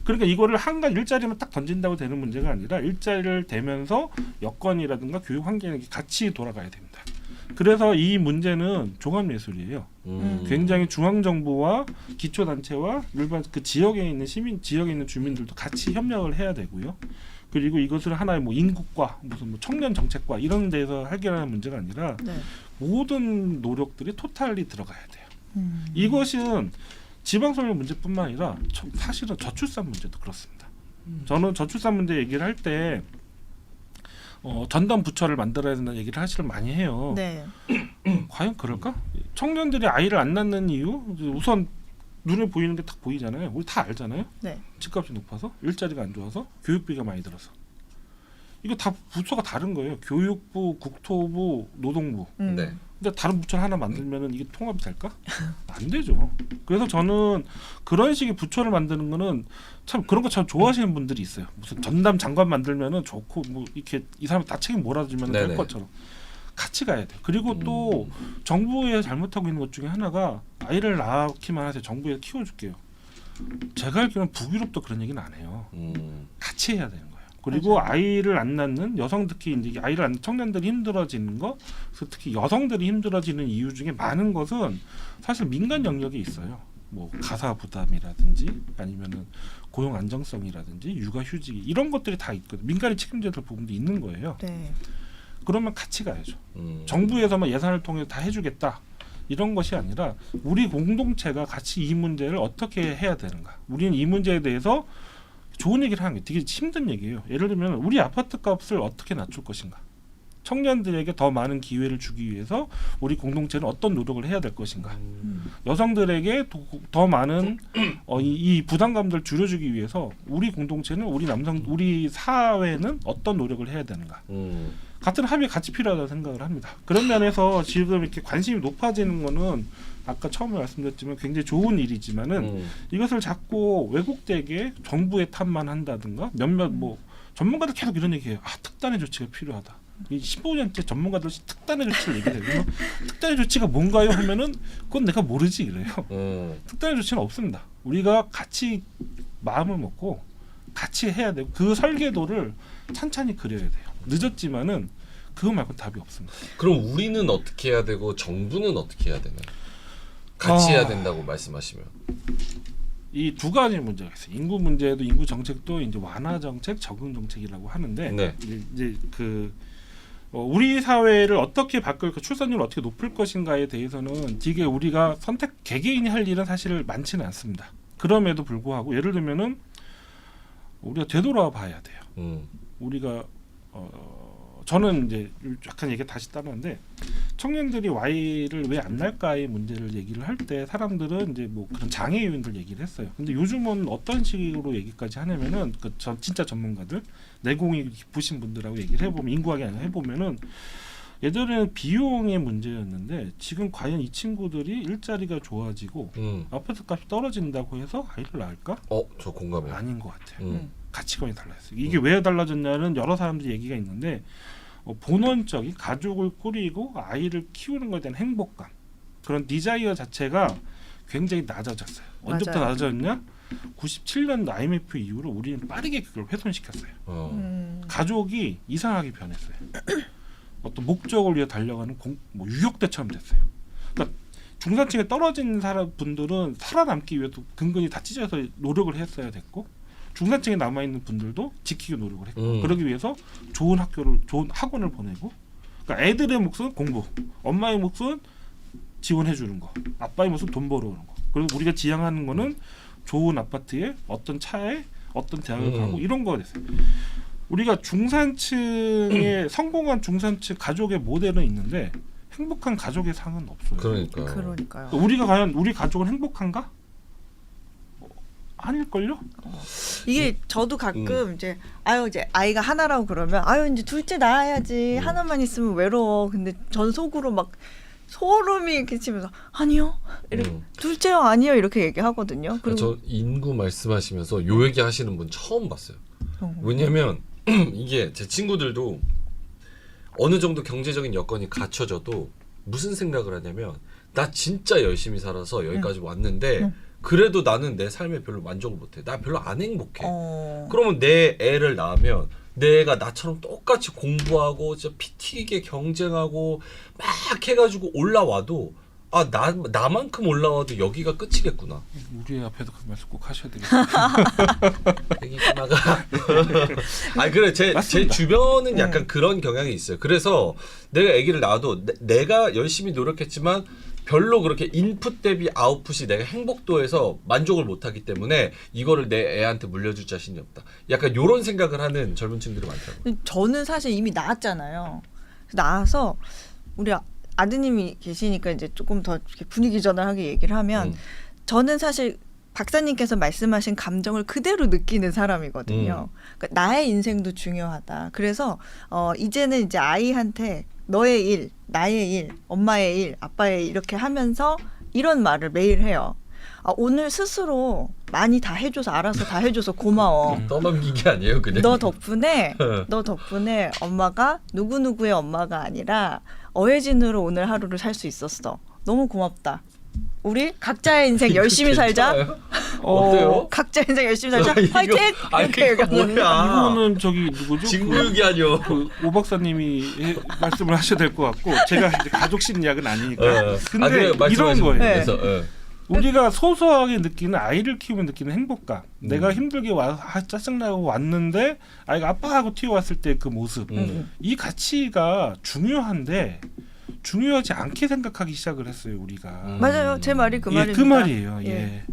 그러니까 이거를 한가 일자리만 딱 던진다고 되는 문제가 아니라 일자리를 대면서 여건이라든가 교육 환경이 같이 돌아가야 됩니다. 그래서 이 문제는 종합예술이에요. 굉장히 중앙정부와 기초단체와 일반 그 지역에 있는 지역에 있는 주민들도 같이 협력을 해야 되고요. 그리고 이것을 하나의 뭐 인국과 무슨 뭐 청년 정책과 이런 데서 해결하는 문제가 아니라 네. 모든 노력들이 토탈리 들어가야 돼요. 이것은 지방선거 문제뿐만 아니라 사실은 저출산 문제도 그렇습니다. 저는 저출산 문제 얘기를 할 때 전담 부처를 만들어야 된다는 얘기를 사실 많이 해요. 네. 과연 그럴까? 청년들이 아이를 안 낳는 이유 우선 눈에 보이는 게 딱 보이잖아요. 우리 다 알잖아요. 네. 집값이 높아서 일자리가 안 좋아서 교육비가 많이 들어서 이거 다 부처가 다른 거예요. 교육부, 국토부, 노동부. 네. 근데 다른 부처를 하나 만들면은 이게 통합이 될까? 안 되죠. 그래서 저는 그런 식의 부처를 만드는 거는 참 그런 거 참 좋아하시는 분들이 있어요. 무슨 전담 장관 만들면은 좋고 뭐 이렇게 이 사람 다 책임 몰아주면 될 것처럼 같이 가야 돼. 그리고 또 정부에서 잘못하고 있는 것 중에 하나가 아이를 낳기만 하세요. 정부에서 키워줄게요. 제가 알기로는 북유럽도 그런 얘기는 안 해요. 같이 해야 되는 거예요. 그리고 맞아요. 아이를 안 낳는 여성 특히 이제 아이를 안 낳는 청년들이 힘들어지는 거, 그래서 특히 여성들이 힘들어지는 이유 중에 많은 것은 사실 민간 영역에 있어요. 뭐 가사 부담이라든지 아니면은 고용 안정성이라든지 육아 휴직이 이런 것들이 다 있거든요. 민간이 책임져야 될 부분도 있는 거예요. 네. 그러면 같이 가야죠. 정부에서만 예산을 통해서 다 해주겠다 이런 것이 아니라 우리 공동체가 같이 이 문제를 어떻게 해야 되는가. 우리는 이 문제에 대해서 좋은 얘기를 하는 게 되게 힘든 얘기예요. 예를 들면 우리 아파트 값을 어떻게 낮출 것인가. 청년들에게 더 많은 기회를 주기 위해서 우리 공동체는 어떤 노력을 해야 될 것인가. 여성들에게 더 많은 이 부담감들을 줄여주기 위해서 우리 공동체는 우리 사회는 어떤 노력을 해야 되는가. 같은 합의가 같이 필요하다고 생각을 합니다. 그런 면에서 지금 이렇게 관심이 높아지는 거는 아까 처음에 말씀드렸지만 굉장히 좋은 일이지만은 이것을 자꾸 왜곡되게 정부의 탓만 한다든가 몇몇 뭐 전문가들 계속 이런 얘기해요. 특단의 조치가 필요하다. 이 15년째 전문가들 특단의 조치를 얘기해요. 특단의 조치가 뭔가요? 하면은 그건 내가 모르지 이래요. 특단의 조치는 없습니다. 우리가 같이 마음을 먹고 같이 해야 되고 그 설계도를 찬찬히 그려야 돼요. 늦었지만은 그거 말고 답이 없습니다. 그럼 우리는 어떻게 해야 되고 정부는 어떻게 해야 되나요? 같이 해야 된다고 말씀하시면 이 두 가지 문제가 있어요. 인구 문제도 인구 정책도 이제 완화 정책, 적응 정책이라고 하는데 네. 이제 우리 사회를 어떻게 바꿀 출산율을 어떻게 높일 것인가에 대해서는 되게 우리가 개개인이 할 일은 사실 많지는 않습니다. 그럼에도 불구하고 예를 들면은 우리가 되돌아 봐야 돼요. 우리가 저는 이제 약간 얘기 다시 따르는데 청년들이 Y를 왜 안 날까의 문제를 얘기를 할 때 사람들은 이제 뭐 그런 장애 요인들 얘기를 했어요. 근데 요즘은 어떤 식으로 얘기까지 하냐면은 진짜 전문가들 내공이 깊으신 분들하고 얘기를 해보면 인구학이 아니라 해보면은 예전에는 비용의 문제였는데 지금 과연 이 친구들이 일자리가 좋아지고 아파트 값이 떨어진다고 해서 아이를 낳을까? 저 공감해요. 아닌 것 같아요. 가치관이 달라졌어요. 이게 왜 달라졌냐는 여러 사람들이 얘기가 있는데 본원적인 가족을 꾸리고 아이를 키우는 것에 대한 행복감 그런 디자이어 자체가 굉장히 낮아졌어요. 언제부터 맞아요. 낮아졌냐? 97년도 IMF 이후로 우리는 빠르게 그걸 훼손시켰어요. 가족이 이상하게 변했어요. 어떤 목적을 위해 달려가는 유격대처럼 됐어요. 그러니까 중산층에 떨어진 분들은 살아남기 위해서 근근히 다 찢어서 노력을 했어야 됐고 중산층에 남아있는 분들도 지키기 노력을 했고 그러기 위해서 좋은 학원을 보내고 그러니까 애들의 몫은 공부 엄마의 몫은 지원해 주는 거 아빠의 몫은 돈 벌어오는 거 그리고 우리가 지향하는 거는 좋은 아파트에 어떤 차에 어떤 대학을 가고 이런 거가 됐어요. 우리가 중산층의 성공한 중산층 가족의 모델은 있는데 행복한 가족의 상은 없어요. 그러니까요. 우리가 과연 우리 가족은 행복한가? 아닐걸요? 이게 저도 가끔 이제 아이가 하나라고 그러면 이제 둘째 낳아야지 하나만 있으면 외로워. 근데 전 속으로 막 소름이 이렇게 치면서 아니요, 이렇게 둘째요 아니요 이렇게 얘기하거든요. 그리고 저 인구 말씀하시면서 요 얘기 하시는 분 처음 봤어요. 왜냐면 이게 제 친구들도 어느 정도 경제적인 여건이 갖춰져도 무슨 생각을 하냐면 나 진짜 열심히 살아서 여기까지 왔는데 그래도 나는 내 삶에 별로 만족을 못해. 나 별로 안 행복해. 그러면 내 애를 낳으면 내 애가 나처럼 똑같이 공부하고 진짜 피 튀기게 경쟁하고 막 해가지고 올라와도 나만큼 올라와도 여기가 끝이겠구나. 우리 앞에도 그 말씀 꼭 하셔야 되겠어요. 애기구나가. 그래 제 주변은 약간 그런 경향이 있어요. 그래서 내가 아기를 낳아도 내가 열심히 노력했지만 별로 그렇게 인풋 대비 아웃풋이 내가 행복도에서 만족을 못하기 때문에 이거를 내 애한테 물려줄 자신이 없다. 약간 이런 생각을 하는 젊은 층들이 많더라고요. 저는 사실 이미 낳았잖아요. 낳아서 우리 아드님이 계시니까 이제 조금 더 이렇게 분위기 전환하게 얘기를 하면 저는 사실 박사님께서 말씀하신 감정을 그대로 느끼는 사람이거든요. 그러니까 나의 인생도 중요하다. 그래서 이제는 이제 아이한테 너의 일, 나의 일, 엄마의 일, 아빠의 일 이렇게 하면서 이런 말을 매일 해요. 오늘 스스로 많이 다 해줘서 알아서 다 해줘서 고마워. 떠넘기기 아니에요, 그냥. 너 덕분에 엄마가 누구누구의 엄마가 아니라 어혜진으로 오늘 하루를 살 수 있었어. 너무 고맙다. 우리 각자의 인생 열심히 살자. 어때요? 각자의 인생 열심히 살자. 화이팅! 이렇게 얘기하거든요. 이거는 저기 누구죠? 직무유기 아니요. 오 박사님이 말씀을 하셔야 될 것 같고 제가 이제 가족 심리학은 아니니까. 근데 이런 거예요. 네. 우리가 소소하게 느끼는 아이를 키우면 느끼는 행복감. 내가 힘들게 짜증나고 왔는데 아이가 아빠하고 튀어왔을 때 그 모습. 이 가치가 중요한데 중요하지 않게 생각하기 시작을 했어요, 우리가. 맞아요. 제 말이 그 말입니다. 그 말이에요. 예.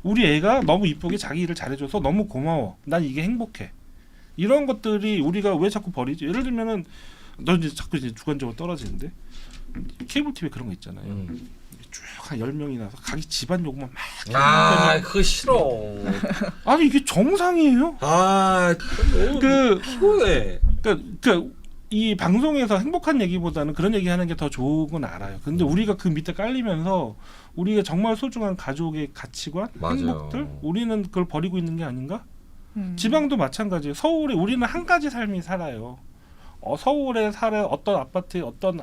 우리 애가 너무 이쁘게 자기 일을 잘해줘서 너무 고마워. 난 이게 행복해. 이런 것들이 우리가 왜 자꾸 버리지? 예를 들면은 너 이제 자꾸 이제 주관적으로 떨어지는데 케이블 TV 그런 거 있잖아요. 쭉 한 10명이 나서 자기 집안 욕만 막. 그거 싫어. 아니 이게 정상이에요? 너무 피곤해. 그러니까 이 방송에서 행복한 얘기보다는 그런 얘기하는 게 더 좋은 건 알아요. 근데 우리가 그 밑에 깔리면서 우리가 정말 소중한 가족의 가치관, 행복들 우리는 그걸 버리고 있는 게 아닌가? 지방도 마찬가지예요. 서울에 우리는 한 가지 삶이 살아요. 서울에 살아 어떤 아파트에 어떤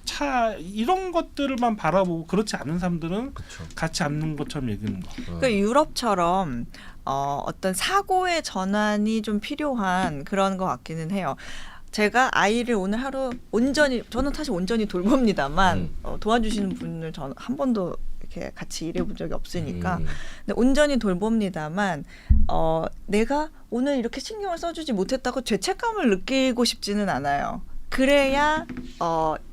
차 이런 것들만 바라보고 그렇지 않은 사람들은 같이 않는 것처럼 얘기하는 거. 그러니까 유럽처럼 어떤 사고의 전환이 좀 필요한 그런 것 같기는 해요. 제가 아이를 오늘 하루 저는 사실 온전히 돌봅니다만 도와주시는 분을 저는 한 번도 이렇게 같이 일해본 적이 없으니까. 근데 온전히 돌봅니다만 내가 오늘 이렇게 신경을 써주지 못했다고 죄책감을 느끼고 싶지는 않아요. 그래야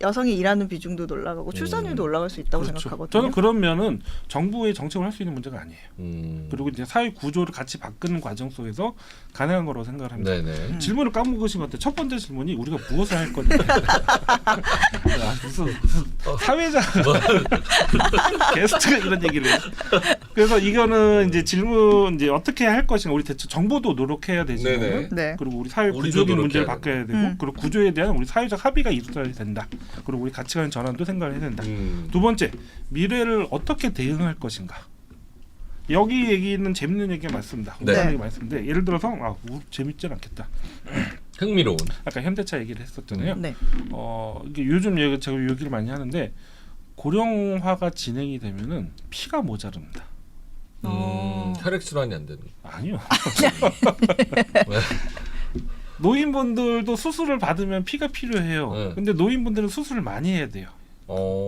여성이 일하는 비중도 올라가고 출산율도 올라갈 수 있다고 그렇죠. 생각하거든요. 저는 그러면은 정부의 정책을 할 수 있는 문제가 아니에요. 그리고 이제 사회 구조를 같이 바꾸는 과정 속에서 가능한 거라고 생각을 합니다. 네네. 질문을 까먹으신 것 같아요. 첫 번째 질문이 우리가 무엇을 할 거냐. 무슨 사회자 게스트가 이런 얘기를 해요. 그래서 이거는 이제 질문 이제 어떻게 할 것인가. 우리 대체 정부도 노력해야 되지만 네네. 네. 그리고 우리 사회 우리도 구조적인 문제를 노력해야 바꿔야 되고 그리고 구조에 대한 우리 사회적 합의가 이루어져야 된다. 그리고 우리 가치관 전환도 생각을 해야 된다. 두 번째, 미래를 어떻게 대응할 것인가. 여기 얘기는 재밌는 얘기가 많습니다. 네. 얘기 많습니다. 예를 들어서 재밌진 않겠다. 흥미로운. 아까 현대차 얘기를 했었잖아요. 네. 이게 요즘 제가 얘기를 많이 하는데 고령화가 진행이 되면은 피가 모자릅니다. 혈액순환이 안 되는. 아니요. 노인분들도 수술을 받으면 피가 필요해요. 네. 근데 노인분들은 수술을 많이 해야 돼요.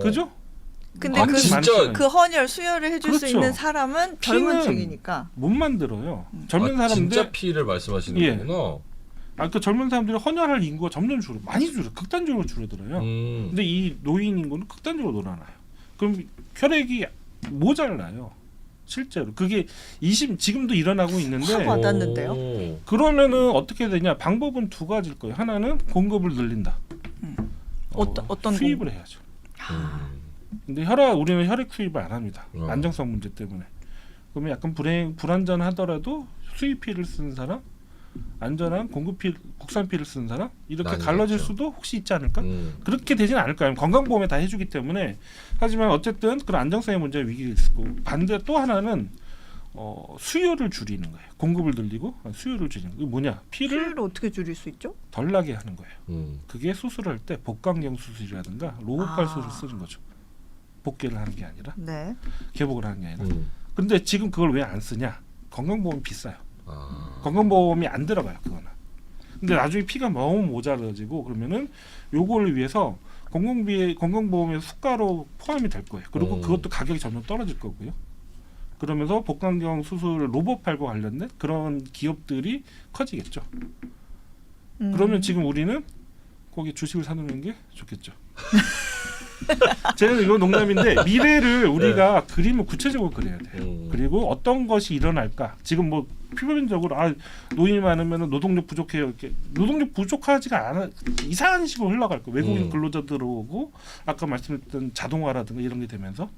그죠? 근데 아, 그, 진짜 그 헌혈 수혈을 해줄 수 그렇죠. 있는 사람은 젊은 피는 층이니까. 못 만들어요. 젊은 사람들 진짜 피를 말씀하시는 예. 거구나. 그 젊은 사람들이 헌혈할 인구가 점점 많이 극단적으로 줄어들어요. 근데 이 노인 인구는 극단적으로 늘어나요. 그럼 혈액이 모자라요. 실제로 그게 지금도 일어나고 있는데 확 와닿는데요. 그러면은 어떻게 되냐? 방법은 두 가지일 거예요. 하나는 공급을 늘린다. 어떤 수입을 해야죠. 근데 우리는 혈액 수입을 안 합니다. 안정성 문제 때문에. 그러면 약간 불안전하더라도 수입 피를 쓰는 사람, 안전한 공급 피, 국산 피를 쓰는 사람 이렇게 나뉘겠죠. 갈라질 수도 혹시 있지 않을까? 그렇게 되지는 않을 거예요. 건강보험에 다 해주기 때문에. 하지만 어쨌든 그런 안정성의 문제가 위기가 있고 반대 또 하나는 수요를 줄이는 거예요. 공급을 늘리고 수요를 줄이는 거. 이게 뭐냐? 피를 피를 어떻게 줄일 수 있죠? 덜 나게 하는 거예요. 그게 수술할 때 복강경 수술이라든가 로봇발 수술을 쓰는 거죠. 복개를 하는 게 아니라 네. 개복을 하는 게 아니라. 근데 지금 그걸 왜 안 쓰냐? 건강보험 비싸요. 아. 건강보험이 안 들어가요. 그거는. 근데 나중에 피가 너무 모자라지고 그러면은 요거를 위해서 건강보험에 수가로 포함이 될 거예요. 그리고 그것도 가격이 점점 떨어질 거고요. 그러면서 복강경 수술 로봇팔과 관련된 그런 기업들이 커지겠죠. 그러면 지금 우리는 거기 주식을 사놓는 게 좋겠죠. 제가 이건 농담인데 미래를 우리가 그림을 구체적으로 그려야 돼요. 그리고 어떤 것이 일어날까? 지금 뭐 표면적으로 노인이 많으면 노동력 부족해요. 이렇게 노동력 부족하지가 않아 이상한 식으로 흘러갈 거예요. 외국인 근로자 들어오고 아까 말씀드렸던 자동화라든가 이런 게 되면서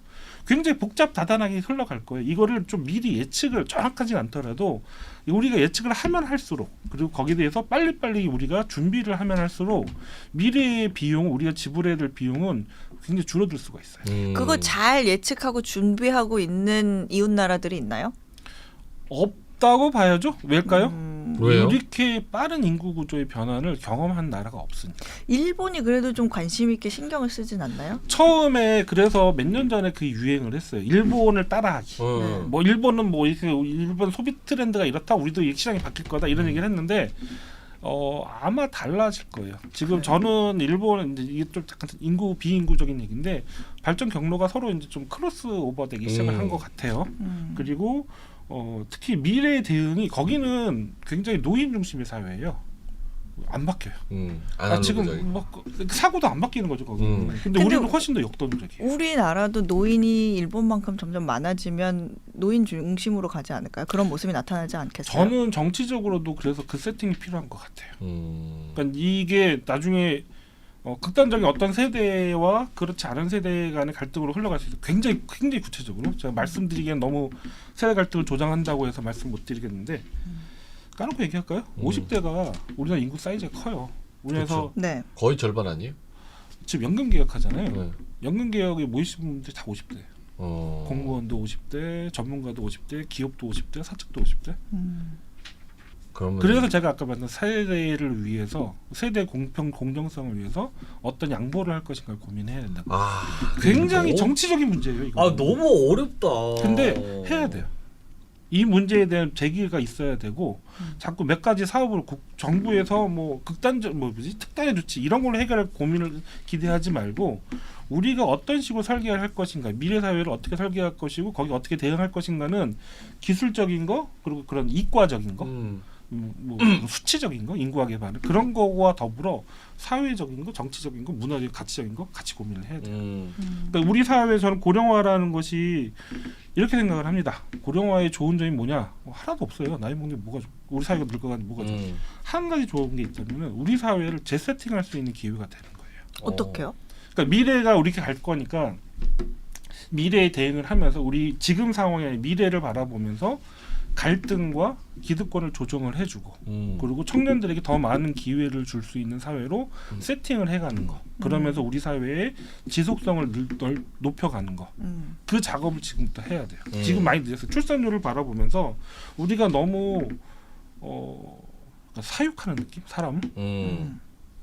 굉장히 복잡다단하게 흘러갈 거예요. 이거를 좀 미리 예측을 정확하진 않더라도 우리가 예측을 하면 할수록 그리고 거기에 대해서 빨리빨리 우리가 준비를 하면 할수록 미래의 비용 우리가 지불해야 될 비용은 굉장히 줄어들 수가 있어요. 그거 잘 예측하고 준비하고 있는 이웃 나라들이 있나요? 없다고 봐야죠. 왜일까요? 왜요? 이렇게 빠른 인구 구조의 변화를 경험한 나라가 없으니까. 일본이 그래도 좀 관심 있게 신경을 쓰진 않나요? 처음에 그래서 몇 년 전에 그 유행을 했어요. 일본을 따라하기. 뭐 일본은 뭐 이렇게 일본 소비 트렌드가 이렇다. 우리도 이 시장이 바뀔 거다. 이런 얘기를 했는데 아마 달라질 거예요. 지금 저는 일본 이제 이게 좀 약간 비인구적인 얘기인데 발전 경로가 서로 이제 좀 크로스 오버되기 시작을 한 것 같아요. 그리고 특히 미래의 대응이 거기는 굉장히 노인 중심의 사회예요. 안 바뀌어요. 지금 막 사고도 안 바뀌는 거죠 거기. 근데 우리는 훨씬 더 역동적이에요. 우리나라도 노인이 일본만큼 점점 많아지면 노인 중심으로 가지 않을까요? 그런 모습이 나타나지 않겠어요? 저는 정치적으로도 그래서 그 세팅이 필요한 것 같아요. 그러니까 이게 나중에 극단적인 어떤 세대와 그렇지 않은 세대 간의 갈등으로 흘러갈 수 있어요. 굉장히 구체적으로 제가 말씀드리기엔 너무 세대 갈등을 조장한다고 해서 말씀 못 드리겠는데 까놓고 얘기할까요? 50대가 우리나라 인구 사이즈가 커요. 우리나라에서 네. 거의 절반 아니에요? 지금 연금 개혁하잖아요. 네. 연금 개혁에 모이신 분들이 다 50대. 공무원도 50대, 전문가도 50대, 기업도 50대, 사측도 50대. 그러면 그래서 제가 아까 말한 세대를 위해서 세대 공정성을 위해서 어떤 양보를 할 것인가를 고민해야 된다. 굉장히 정치적인 문제예요. 이거. 너무 어렵다. 근데 해야 돼요. 이 문제에 대한 제기가 있어야 되고 자꾸 몇 가지 사업을 정부에서 뭐 극단적 특단의 조치 이런 걸로 해결할 고민을 기대하지 말고 우리가 어떤 식으로 설계할 것인가, 미래 사회를 어떻게 설계할 것이고 거기 어떻게 대응할 것인가는 기술적인 거 그리고 그런 이과적인 거, 뭐 수치적인 거, 인구학에 반응 그런 거와 더불어 사회적인 거, 정치적인 거, 문화적, 가치적인 거 같이 고민을 해야 돼요. 그러니까 우리 사회에서는 고령화라는 것이 이렇게 생각을 합니다. 고령화의 좋은 점이 뭐냐? 하나도 없어요. 나이 먹는 게 뭐가 좋? 우리 사회가 늙어가는 뭐가 좋? 한 가지 좋은 게 있다면 우리 사회를 재세팅할 수 있는 기회가 되는 거예요. 어떻게요? 그러니까 미래가 우리가 갈 거니까 미래에 대응을 하면서 우리 지금 상황의 미래를 바라보면서 갈등과 기득권을 조정을 해주고 그리고 청년들에게 더 많은 기회를 줄 수 있는 사회로 세팅을 해가는 거. 그러면서 우리 사회의 지속성을 높여가는 거. 그 작업을 지금부터 해야 돼요. 지금 많이 늦었어요. 출산율을 바라보면서 우리가 너무 그러니까 사육하는 느낌? 사람을?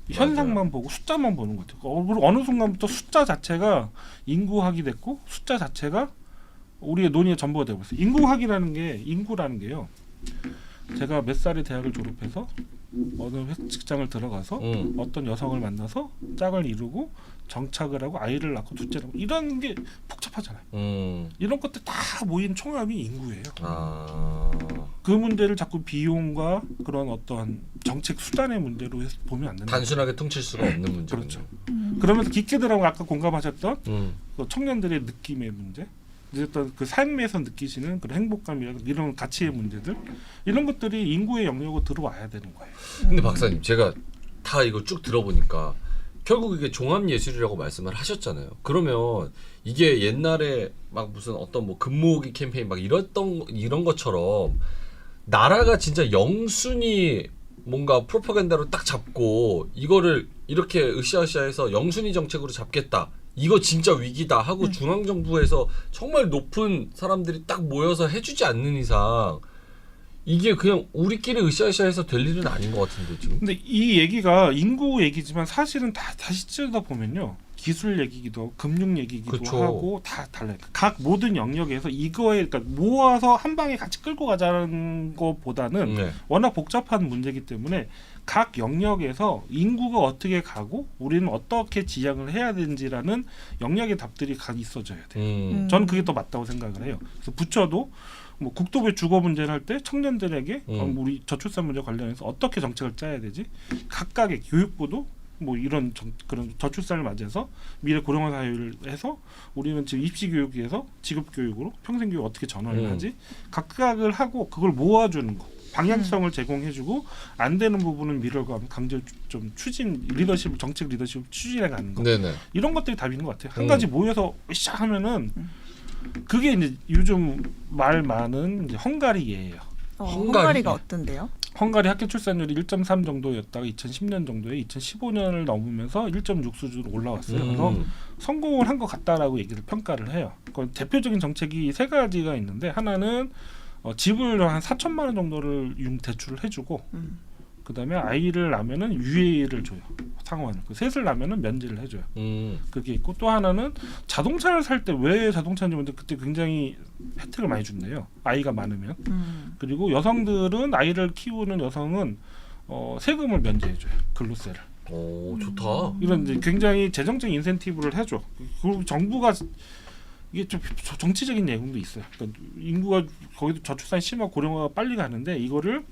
현상만 보고 숫자만 보는 것 같아요. 그리고 어느 순간부터 숫자 자체가 인구학이 됐고 숫자 자체가 우리의 논의의 전부가 되어버렸어요. 인구라는 게요. 제가 몇 살에 대학을 졸업해서 어느 직장을 들어가서 어떤 여성을 만나서 짝을 이루고 정착을 하고 아이를 낳고 둘째를 하고 이런 게 복잡하잖아요. 이런 것들 다 모인 총합이 인구예요. 그 문제를 자꾸 비용과 그런 어떤 정책 수단의 문제로 해서 보면 안 된다. 단순하게 퉁칠 수가 없는 문제. 그렇죠. 그러면서 깊게 들어가면 아까 공감하셨던 그 청년들의 느낌의 문제, 어떤 그 삶에서 느끼시는 그런 행복감이라든가 이런 가치의 문제들 이런 것들이 인구의 영역으로 들어와야 되는 거예요. 근데 박사님 제가 다 이거 쭉 들어보니까 결국 이게 종합예술이라고 말씀을 하셨잖아요. 그러면 이게 옛날에 막 무슨 어떤 뭐 금모으기 캠페인 막 이런 것처럼 나라가 진짜 영순위 뭔가 프로파간다로 딱 잡고 이거를 이렇게 으쌰으쌰해서 영순위 정책으로 잡겠다. 이거 진짜 위기다 하고 중앙정부에서 정말 높은 사람들이 딱 모여서 해주지 않는 이상 이게 그냥 우리끼리 으쌰으쌰해서 될 일은 아닌 것 같은데 지금. 근데 이 얘기가 인구 얘기지만 사실은 다시 찌르다 보면요. 기술 얘기기도 하고 금융 얘기기도 그쵸. 하고 다 달라요. 각 모든 영역에서 이거에 그러니까 모아서 한 방에 같이 끌고 가자는 것보다는 네. 워낙 복잡한 문제이기 때문에 각 영역에서 인구가 어떻게 가고 우리는 어떻게 지향을 해야 되는지라는 영역의 답들이 있어져야 돼요. 저는 그게 더 맞다고 생각을 해요. 그래서 부처도 뭐 국토부의 주거 문제를 할 때 청년들에게 우리 저출산 문제 관련해서 어떻게 정책을 짜야 되지? 각각의 교육부도 뭐 이런 그런 저출산을 맞이해서 미래 고령화 사회를 해서 우리는 지금 입시 교육에서 직업 교육으로 평생 교육 어떻게 전환을 하지? 각각을 하고 그걸 모아주는 거. 방향성을 제공해주고 안 되는 부분은 미래가 강제 좀 추진 리더십 정책 리더십을 추진해가는 거. 네네. 이런 것들이 답인 것 같아요. 한 가지 모여서 으쌰 하면은 그게 이제 요즘 말 많은 이제 헝가리 예예요. 헝가리가 어떤데요? 헝가리 학교 출산율이 1.3 정도였다가 2010년 정도에 2015년을 넘으면서 1.6 수준으로 올라왔어요. 그래서 성공을 한 것 같다라고 얘기를 평가를 해요. 그 대표적인 정책이 세 가지가 있는데 하나는 집을 한 4천만 원 정도를 대출을 해주고 그다음에 아이를 낳으면은 유예를 줘요. 상환을. 셋을 낳으면은 면제를 해줘요. 그게 있고 또 하나는 자동차를 살 때 왜 자동차인지 모르는데 그때 굉장히 혜택을 많이 준대요. 아이가 많으면. 그리고 여성들은 아이를 키우는 여성은 세금을 면제해줘요. 근로세를. 오 좋다. 이런 이제 굉장히 재정적 인센티브를 해줘. 그리고 정부가 이게 좀 정치적인 내용도 있어요. 그러니까 인구가 거기도 저출산이 심하고 고령화가 빨리 가는데 이거를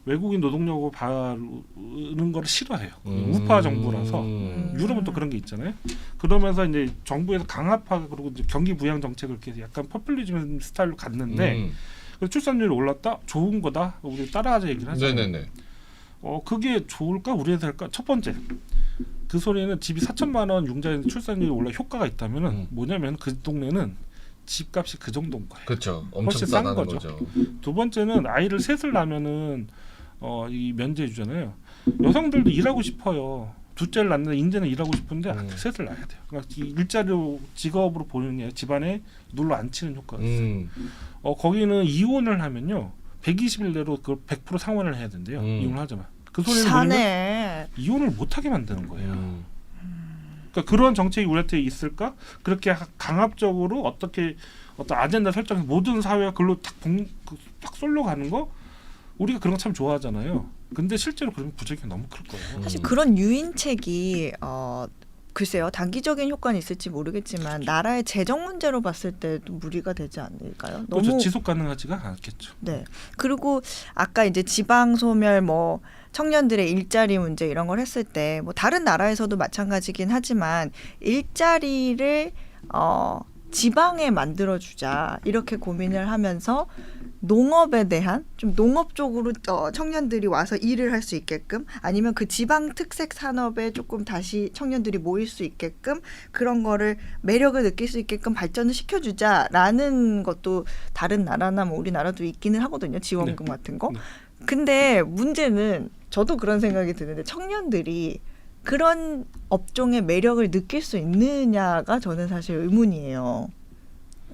외국인 노동력으로 바르는 걸 싫어해요. 우파 정부라서 유럽은 또 그런 게 있잖아요. 그러면서 이제 정부에서 강압하게 그리고 이제 경기 부양 정책을 이렇게 약간 퍼퓰리즘 스타일로 갔는데 그래서 출산율이 올랐다 좋은 거다 우리 따라하자 얘기를 하잖아요. 네네네. 그게 좋을까 우리 회사 할까? 첫 번째 그 소리는 집이 4천만 원 융자인데 출산율이 올라 효과가 있다면은 뭐냐면 그 동네는 집값이 그 정도인 거예요. 그렇죠. 엄청 훨씬 싼 싸다는 거죠. 두 번째는 아이를 셋을 낳으면은 이 면제해 주잖아요. 여성들도 일하고 싶어요. 둘째를 낳는데 이제는 일하고 싶은데 셋을 낳아야 돼요. 그러니까 일자리로 직업으로 보는 게 집안에 눌러 앉히는 효과가 있어요. 거기는 이혼을 하면요. 120일 내로 그걸 100% 상환을 해야 된대요. 이혼을 하자면. 그 소리는 뭐냐면 이혼을 못 하게 만드는 거예요. 그러니까 그러니까 그런 정책이 우리한테 있을까? 그렇게 강압적으로 어떤 아젠다 설정해서 모든 사회가 그걸로 탁 쏠려 가는 거 우리가 그런 거 참 좋아하잖아요. 근데 실제로 그러면 부작용이 너무 클 거예요. 사실 그런 유인책이 글쎄요, 단기적인 효과는 있을지 모르겠지만 나라의 재정 문제로 봤을 때도 무리가 되지 않을까요? 그렇죠. 지속 가능하지가 않겠죠. 네. 그리고 아까 이제 지방 소멸 뭐 청년들의 일자리 문제 이런 걸 했을 때 뭐 다른 나라에서도 마찬가지긴 하지만 일자리를 지방에 만들어 주자 이렇게 고민을 하면서 농업에 대한 좀 농업 쪽으로 청년들이 와서 일을 할 수 있게끔 아니면 그 지방 특색 산업에 조금 다시 청년들이 모일 수 있게끔 그런 거를 매력을 느낄 수 있게끔 발전을 시켜주자라는 것도 다른 나라나 뭐 우리나라도 있기는 하거든요. 지원금 네. 같은 거. 네. 근데 문제는 저도 그런 생각이 드는데 청년들이 그런 업종의 매력을 느낄 수 있느냐가 저는 사실 의문이에요.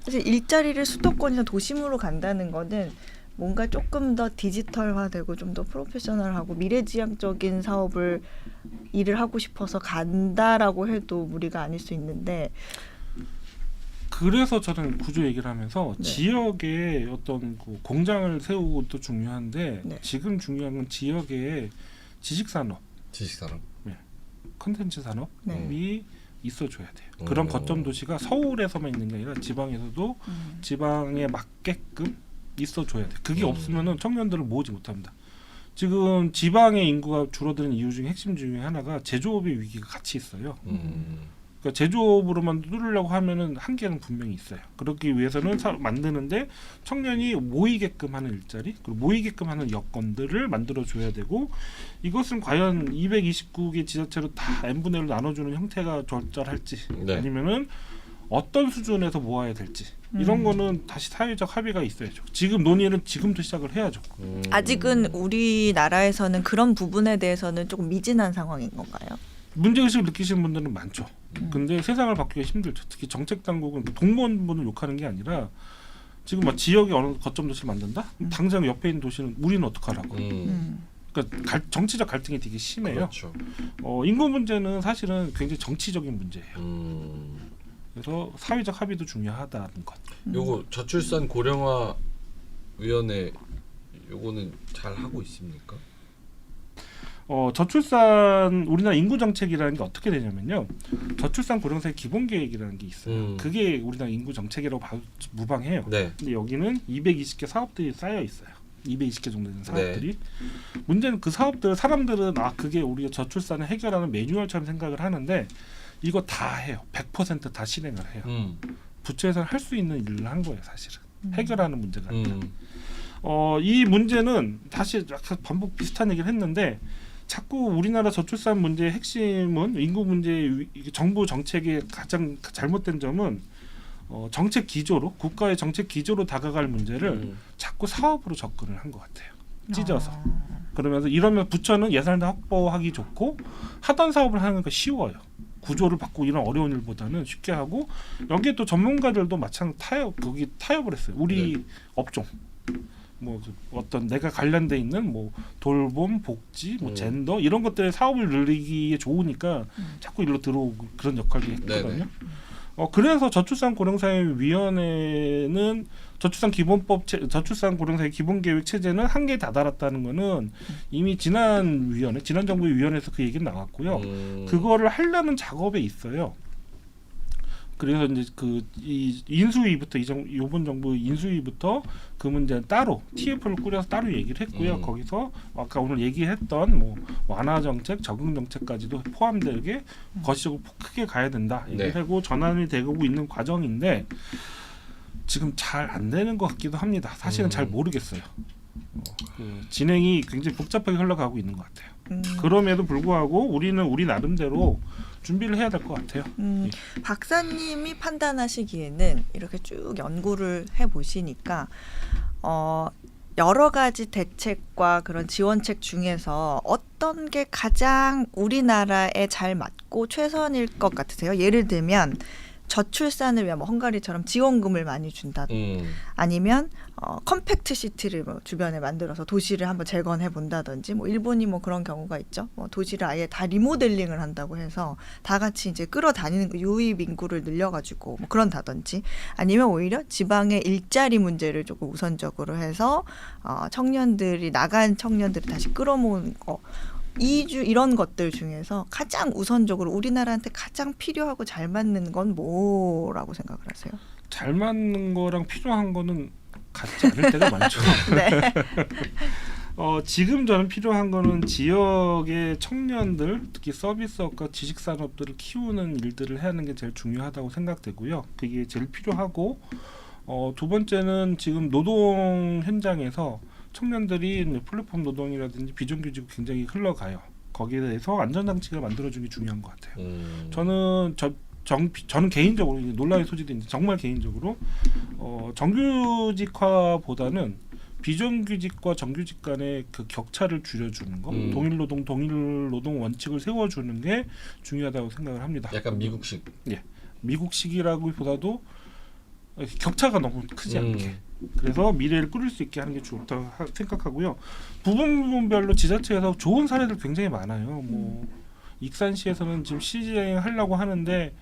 사실 일자리를 수도권이나 도심으로 간다는 거는 뭔가 조금 더 디지털화되고 좀 더 프로페셔널하고 미래지향적인 일을 하고 싶어서 간다라고 해도 무리가 아닐 수 있는데 그래서 저는 구조 얘기를 하면서 네. 지역에 어떤 그 공장을 세우고 도 중요한데 네. 지금 중요한 건 지역의 지식산업, 컨텐츠 산업이 네. 있어줘야 돼요. 그런 거점 도시가 서울에서만 있는 게 아니라 지방에서도 지방에 맞게끔 있어줘야 돼요. 그게 없으면은 청년들을 모으지 못합니다. 지금 지방의 인구가 줄어드는 이유 중에 핵심 중에 하나가 제조업의 위기가 같이 있어요. 그러니까 제조업으로만 뚫으려고 하면은 한계는 분명히 있어요. 그렇기 위해서는 만드는데 청년이 모이게끔 하는 일자리, 그리고 모이게끔 하는 여건들을 만들어줘야 되고 이것은 과연 229개 지자체로 다 n분의 1로 나눠주는 형태가 적절할지 네. 아니면은 어떤 수준에서 모아야 될지 이런 거는 다시 사회적 합의가 있어야죠. 지금 논의는 지금부터 시작을 해야죠. 아직은 우리나라에서는 그런 부분에 대해서는 조금 미진한 상황인 건가요? 문제의식을 느끼시는 분들은 많죠. 근데 세상을 바꾸기가 힘들죠. 특히 정책 당국은 공무원분을 욕하는 게 아니라 지금 막 지역에 어느 거점 도시를 만든다? 당장 옆에 있는 도시는 우리는 어떡하라고. 그러니까 정치적 갈등이 되게 심해요. 그렇죠. 인구 문제는 사실은 굉장히 정치적인 문제예요. 그래서 사회적 합의도 중요하다는 것. 요거 저출산 고령화 위원회 요거는 잘 하고 있습니까? 저출산 우리나라 인구 정책이라는 게 어떻게 되냐면요. 저출산 고령사회 기본 계획이라는 게 있어요. 그게 우리나라 인구 정책이라고 봐도 무방해요. 네. 근데 여기는 220개 사업들이 쌓여 있어요. 220개 정도 되는 사업들이. 네. 문제는 그 사업들 사람들은 그게 우리가 저출산을 해결하는 매뉴얼처럼 생각을 하는데 이거 다 해요. 100% 다 실행을 해요. 부처에서는 할 수 있는 일을 한 거예요, 사실은. 해결하는 문제가 아니라. 이 문제는 다시 약간 반복 비슷한 얘기를 했는데 자꾸 우리나라 저출산 문제의 핵심은 인구 문제의 정부 정책의 가장 잘못된 점은 정책 기조로 국가의 정책 기조로 다가갈 문제를 자꾸 사업으로 접근을 한 것 같아요. 찢어서. 그러면서 이러면 부처는 예산을 확보하기 좋고 하던 사업을 하는 거 쉬워요. 구조를 바꾸고 이런 어려운 일보다는 쉽게 하고 여기에 또 전문가들도 거기 타협을 했어요. 우리 업종. 뭐 어떤 내가 관련돼 있는 뭐 돌봄, 복지, 뭐 젠더 이런 것들의 사업을 늘리기에 좋으니까 자꾸 일로 들어오고 그런 역할을 했거든요. 그래서 저출산 고령사회 위원회는 저출산 고령사회 기본계획 체제는 한계에 다다랐다는 거는 이미 지난 정부의 위원회에서 그 얘기는 나왔고요. 그거를 하려는 작업에 있어요. 그래서 이제 이 인수위부터 이번 정부 인수위부터 그 문제는 따로 TF를 꾸려서 따로 얘기를 했고요. 거기서 아까 오늘 얘기했던 뭐 완화 정책, 적응 정책까지도 포함되게 거시적으로 크게 가야 된다. 얘기를 하고 전환이 되고 있는 과정인데 지금 잘 안 되는 것 같기도 합니다. 사실은 잘 모르겠어요. 진행이 굉장히 복잡하게 흘러가고 있는 것 같아요. 그럼에도 불구하고 우리는 우리 나름대로 준비를 해야 될 것 같아요. 박사님이 판단하시기에는 이렇게 쭉 연구를 해보시니까 여러 가지 대책과 그런 지원책 중에서 어떤 게 가장 우리나라에 잘 맞고 최선일 것 같으세요? 예를 들면 저출산을 위한 뭐 헝가리처럼 지원금을 많이 준다. 아니면 컴팩트 시티를 뭐 주변에 만들어서 도시를 한번 재건해 본다든지 뭐 일본이 뭐 그런 경우가 있죠. 뭐 도시를 아예 다 리모델링을 한다고 해서 다 같이 이제 끌어다니는 거, 유입 인구를 늘려가지고 뭐 그런다든지 아니면 오히려 지방의 일자리 문제를 조금 우선적으로 해서 청년들이 나간 청년들을 다시 끌어모으는 거. 이런 것들 중에서 가장 우선적으로 우리나라한테 가장 필요하고 잘 맞는 건 뭐라고 생각을 하세요? 잘 맞는 거랑 필요한 거는 같지 않을 때가 많죠. 네. 지금 저는 필요한 거는 지역의 청년들, 특히 서비스업과 지식산업들을 키우는 일들을 해야 하는 게 제일 중요하다고 생각되고요. 그게 제일 필요하고 두 번째는 지금 노동 현장에서 청년들이 플랫폼 노동이라든지 비정규직 굉장히 흘러가요. 거기에 대해서 안전장치를 만들어주는 게 중요한 것 같아요. 저는 개인적으로 논란의 소지도 있는데 정말 개인적으로 정규직화보다는 비정규직과 정규직 간의 그 격차를 줄여주는 거, 동일 노동 원칙을 세워주는 게 중요하다고 생각을 합니다. 약간 미국식. 예, 미국식이라기보다도 격차가 너무 크지 않게. 그래서 미래를 꾸릴 수 있게 하는 게 좋다고 생각하고요. 부분별로 지자체에서 좋은 사례들 굉장히 많아요. 뭐 익산시에서는 지금 시행 하려고 하는데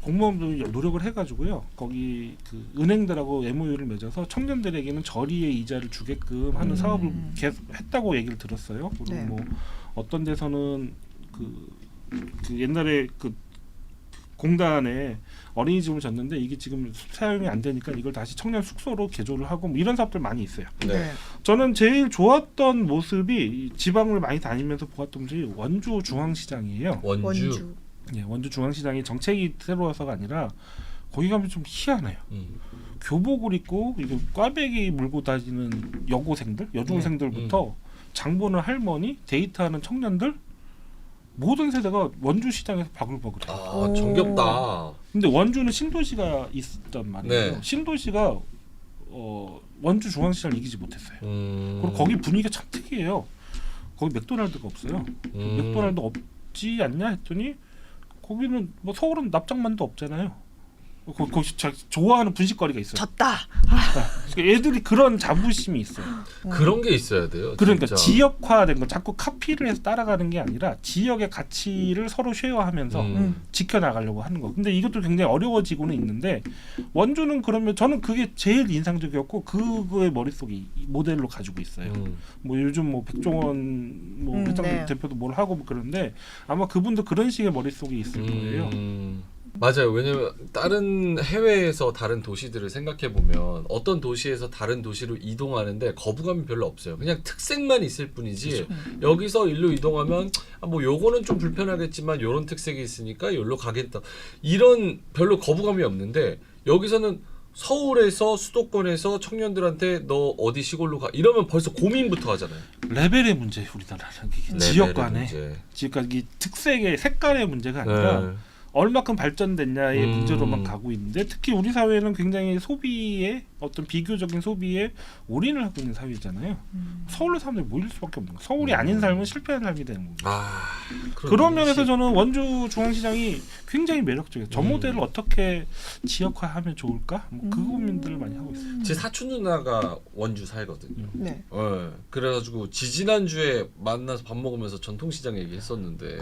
공무원들이 노력을 해가지고요. 거기 그 은행들하고 MOU를 맺어서 청년들에게는 저리의 이자를 주게끔 하는 사업을 계속 했다고 얘기를 들었어요. 그리고 네. 뭐 어떤 데서는 그 옛날에 그 공단에 어린이집을 졌는데 이게 지금 사용이 안 되니까 이걸 다시 청년 숙소로 개조를 하고 뭐 이런 사업들 많이 있어요. 네. 저는 제일 좋았던 모습이 지방을 많이 다니면서 보았던 모습이 원주 중앙시장이에요. 원주. 예, 원주 중앙시장이 정책이 새로워서가 아니라 거기 가면 좀 희한해요. 교복을 입고 이거 꽈배기 물고 다니는 여고생들, 여중생들부터 장보는 할머니, 데이트하는 청년들 모든 세대가 원주 시장에서 바글바글해요. 아, 정겹다. 근데 원주는 신도시가 있었단 말이에요. 네. 신도시가 원주 중앙시장을 이기지 못했어요. 그리고 거기 분위기가 참 특이해요. 거기 맥도날드가 없어요. 맥도날드 없지 않냐 했더니 거기는 뭐 서울은 납작만도 없잖아요. 거기 좋아하는 분식거리가 있어요. 졌다. 애들이 그런 자부심이 있어요. 그런 게 있어야 돼요. 그러니까 진짜. 지역화된 거 자꾸 카피를 해서 따라가는 게 아니라 지역의 가치를 서로 쉐어하면서 지켜나가려고 하는 거. 근데 이것도 굉장히 어려워지고는 있는데 원주는 그러면 저는 그게 제일 인상적이었고 그거의 머릿속에 이 모델로 가지고 있어요. 뭐 요즘 뭐 백종원 뭐 회장 네. 대표도 뭘 하고 뭐 그런데 아마 그분도 그런 식의 머릿속에 있을 거예요. 맞아요. 왜냐면 다른 해외에서 다른 도시들을 생각해 보면 어떤 도시에서 다른 도시로 이동하는데 거부감이 별로 없어요. 그냥 특색만 있을 뿐이지. 여기서 일로 이동하면 뭐 요거는 좀 불편하겠지만 요런 특색이 있으니까 여기로 가겠다. 이런 별로 거부감이 없는데 여기서는 서울에서 수도권에서 청년들한테 너 어디 시골로 가 이러면 벌써 고민부터 하잖아요. 레벨의 문제 우리나라는 지역 간의 지역 간 이 특색의 색깔의 문제가 아니라 얼마큼 발전됐냐의 문제로만 가고 있는데 특히 우리 사회는 굉장히 소비에 어떤 비교적인 소비에 올인을 하고 있는 사회잖아요. 서울로 사람들이 모일 수밖에 없는 거예요. 서울이 아닌 삶은 실패한 삶이 되는 겁니다. 그런 면에서 저는 원주 중앙시장이 굉장히 매력적이에요. 저 모델을 어떻게 지역화하면 좋을까? 뭐 그 고민들을 많이 하고 있어요. 제 사촌 누나가 원주 살거든요. 네. 그래가지고 지지난주에 만나서 밥 먹으면서 전통시장 얘기했었는데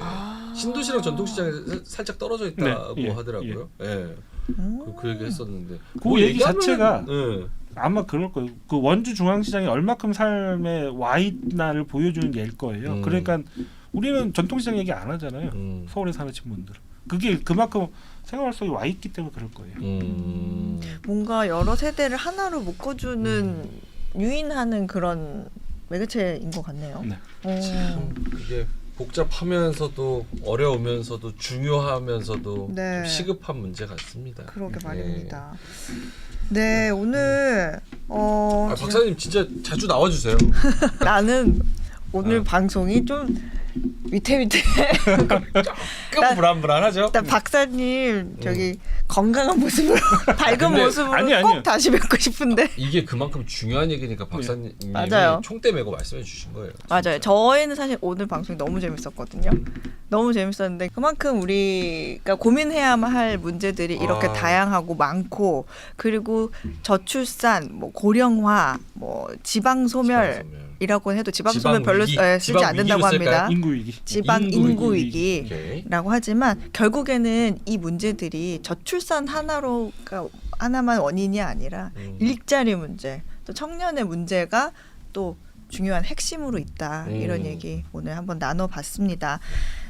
신도시랑 전통시장이 살짝 떨어져 있다고 네, 하더라고요. 그 얘기 했었는데 그 얘기 얘기하면은, 자체가 아마 그럴 거예요. 그 원주 중앙시장이 얼마큼 삶의 와있나를 보여주는 예일 거예요. 그러니까 우리는 전통시장 얘기 안 하잖아요. 서울에 사는 친구들. 그게 그만큼 생활 속에 와 있기 때문에 그럴 거예요. 뭔가 여러 세대를 하나로 묶어주는 유인하는 그런 매개체인 것 같네요. 네. 참 그게 복잡하면서도 어려우면서도 중요하면서도 네. 좀 시급한 문제 같습니다. 그러게 말입니다. 네, 오늘 박사님 진짜 자주 나와주세요. 나는 오늘 방송이 좀 위태위태. 조금 불안불안하죠. 일단 박사님 저기 건강한 모습으로 밝은 근데 모습으로 아니요. 꼭 다시 뵙고 싶은데. 이게 그만큼 중요한 얘기니까 박사님이 맞아요. 총대 메고 말씀해 주신 거예요. 맞아요. 저희는 사실 오늘 방송이 너무 재밌었거든요. 너무 재밌었는데 그만큼 우리가 고민해야만 할 문제들이 이렇게 아. 다양하고 많고, 그리고 저출산, 뭐 고령화, 뭐 지방 소멸이라고 해도 지방 소멸 별로 위기, 쓰지 지방 않는다고 위기로 쓸까요? 합니다. 인구 위기. 지방 인구 위기라고 오케이. 하지만 결국에는 이 문제들이 저출산 하나만 원인이 아니라 일자리 문제, 또 청년의 문제가 또 중요한 핵심으로 있다. 이런 얘기 오늘 한번 나눠봤습니다.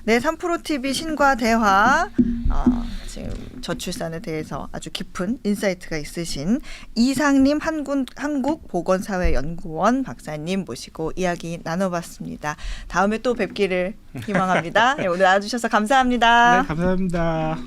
네, 3프로TV 신과 대화, 지금 저출산에 대해서 아주 깊은 인사이트가 있으신 이상림 한국보건사회연구원 박사님 모시고 이야기 나눠봤습니다. 다음에 또 뵙기를 희망합니다. 네, 오늘 나와주셔서 감사합니다. 네, 감사합니다.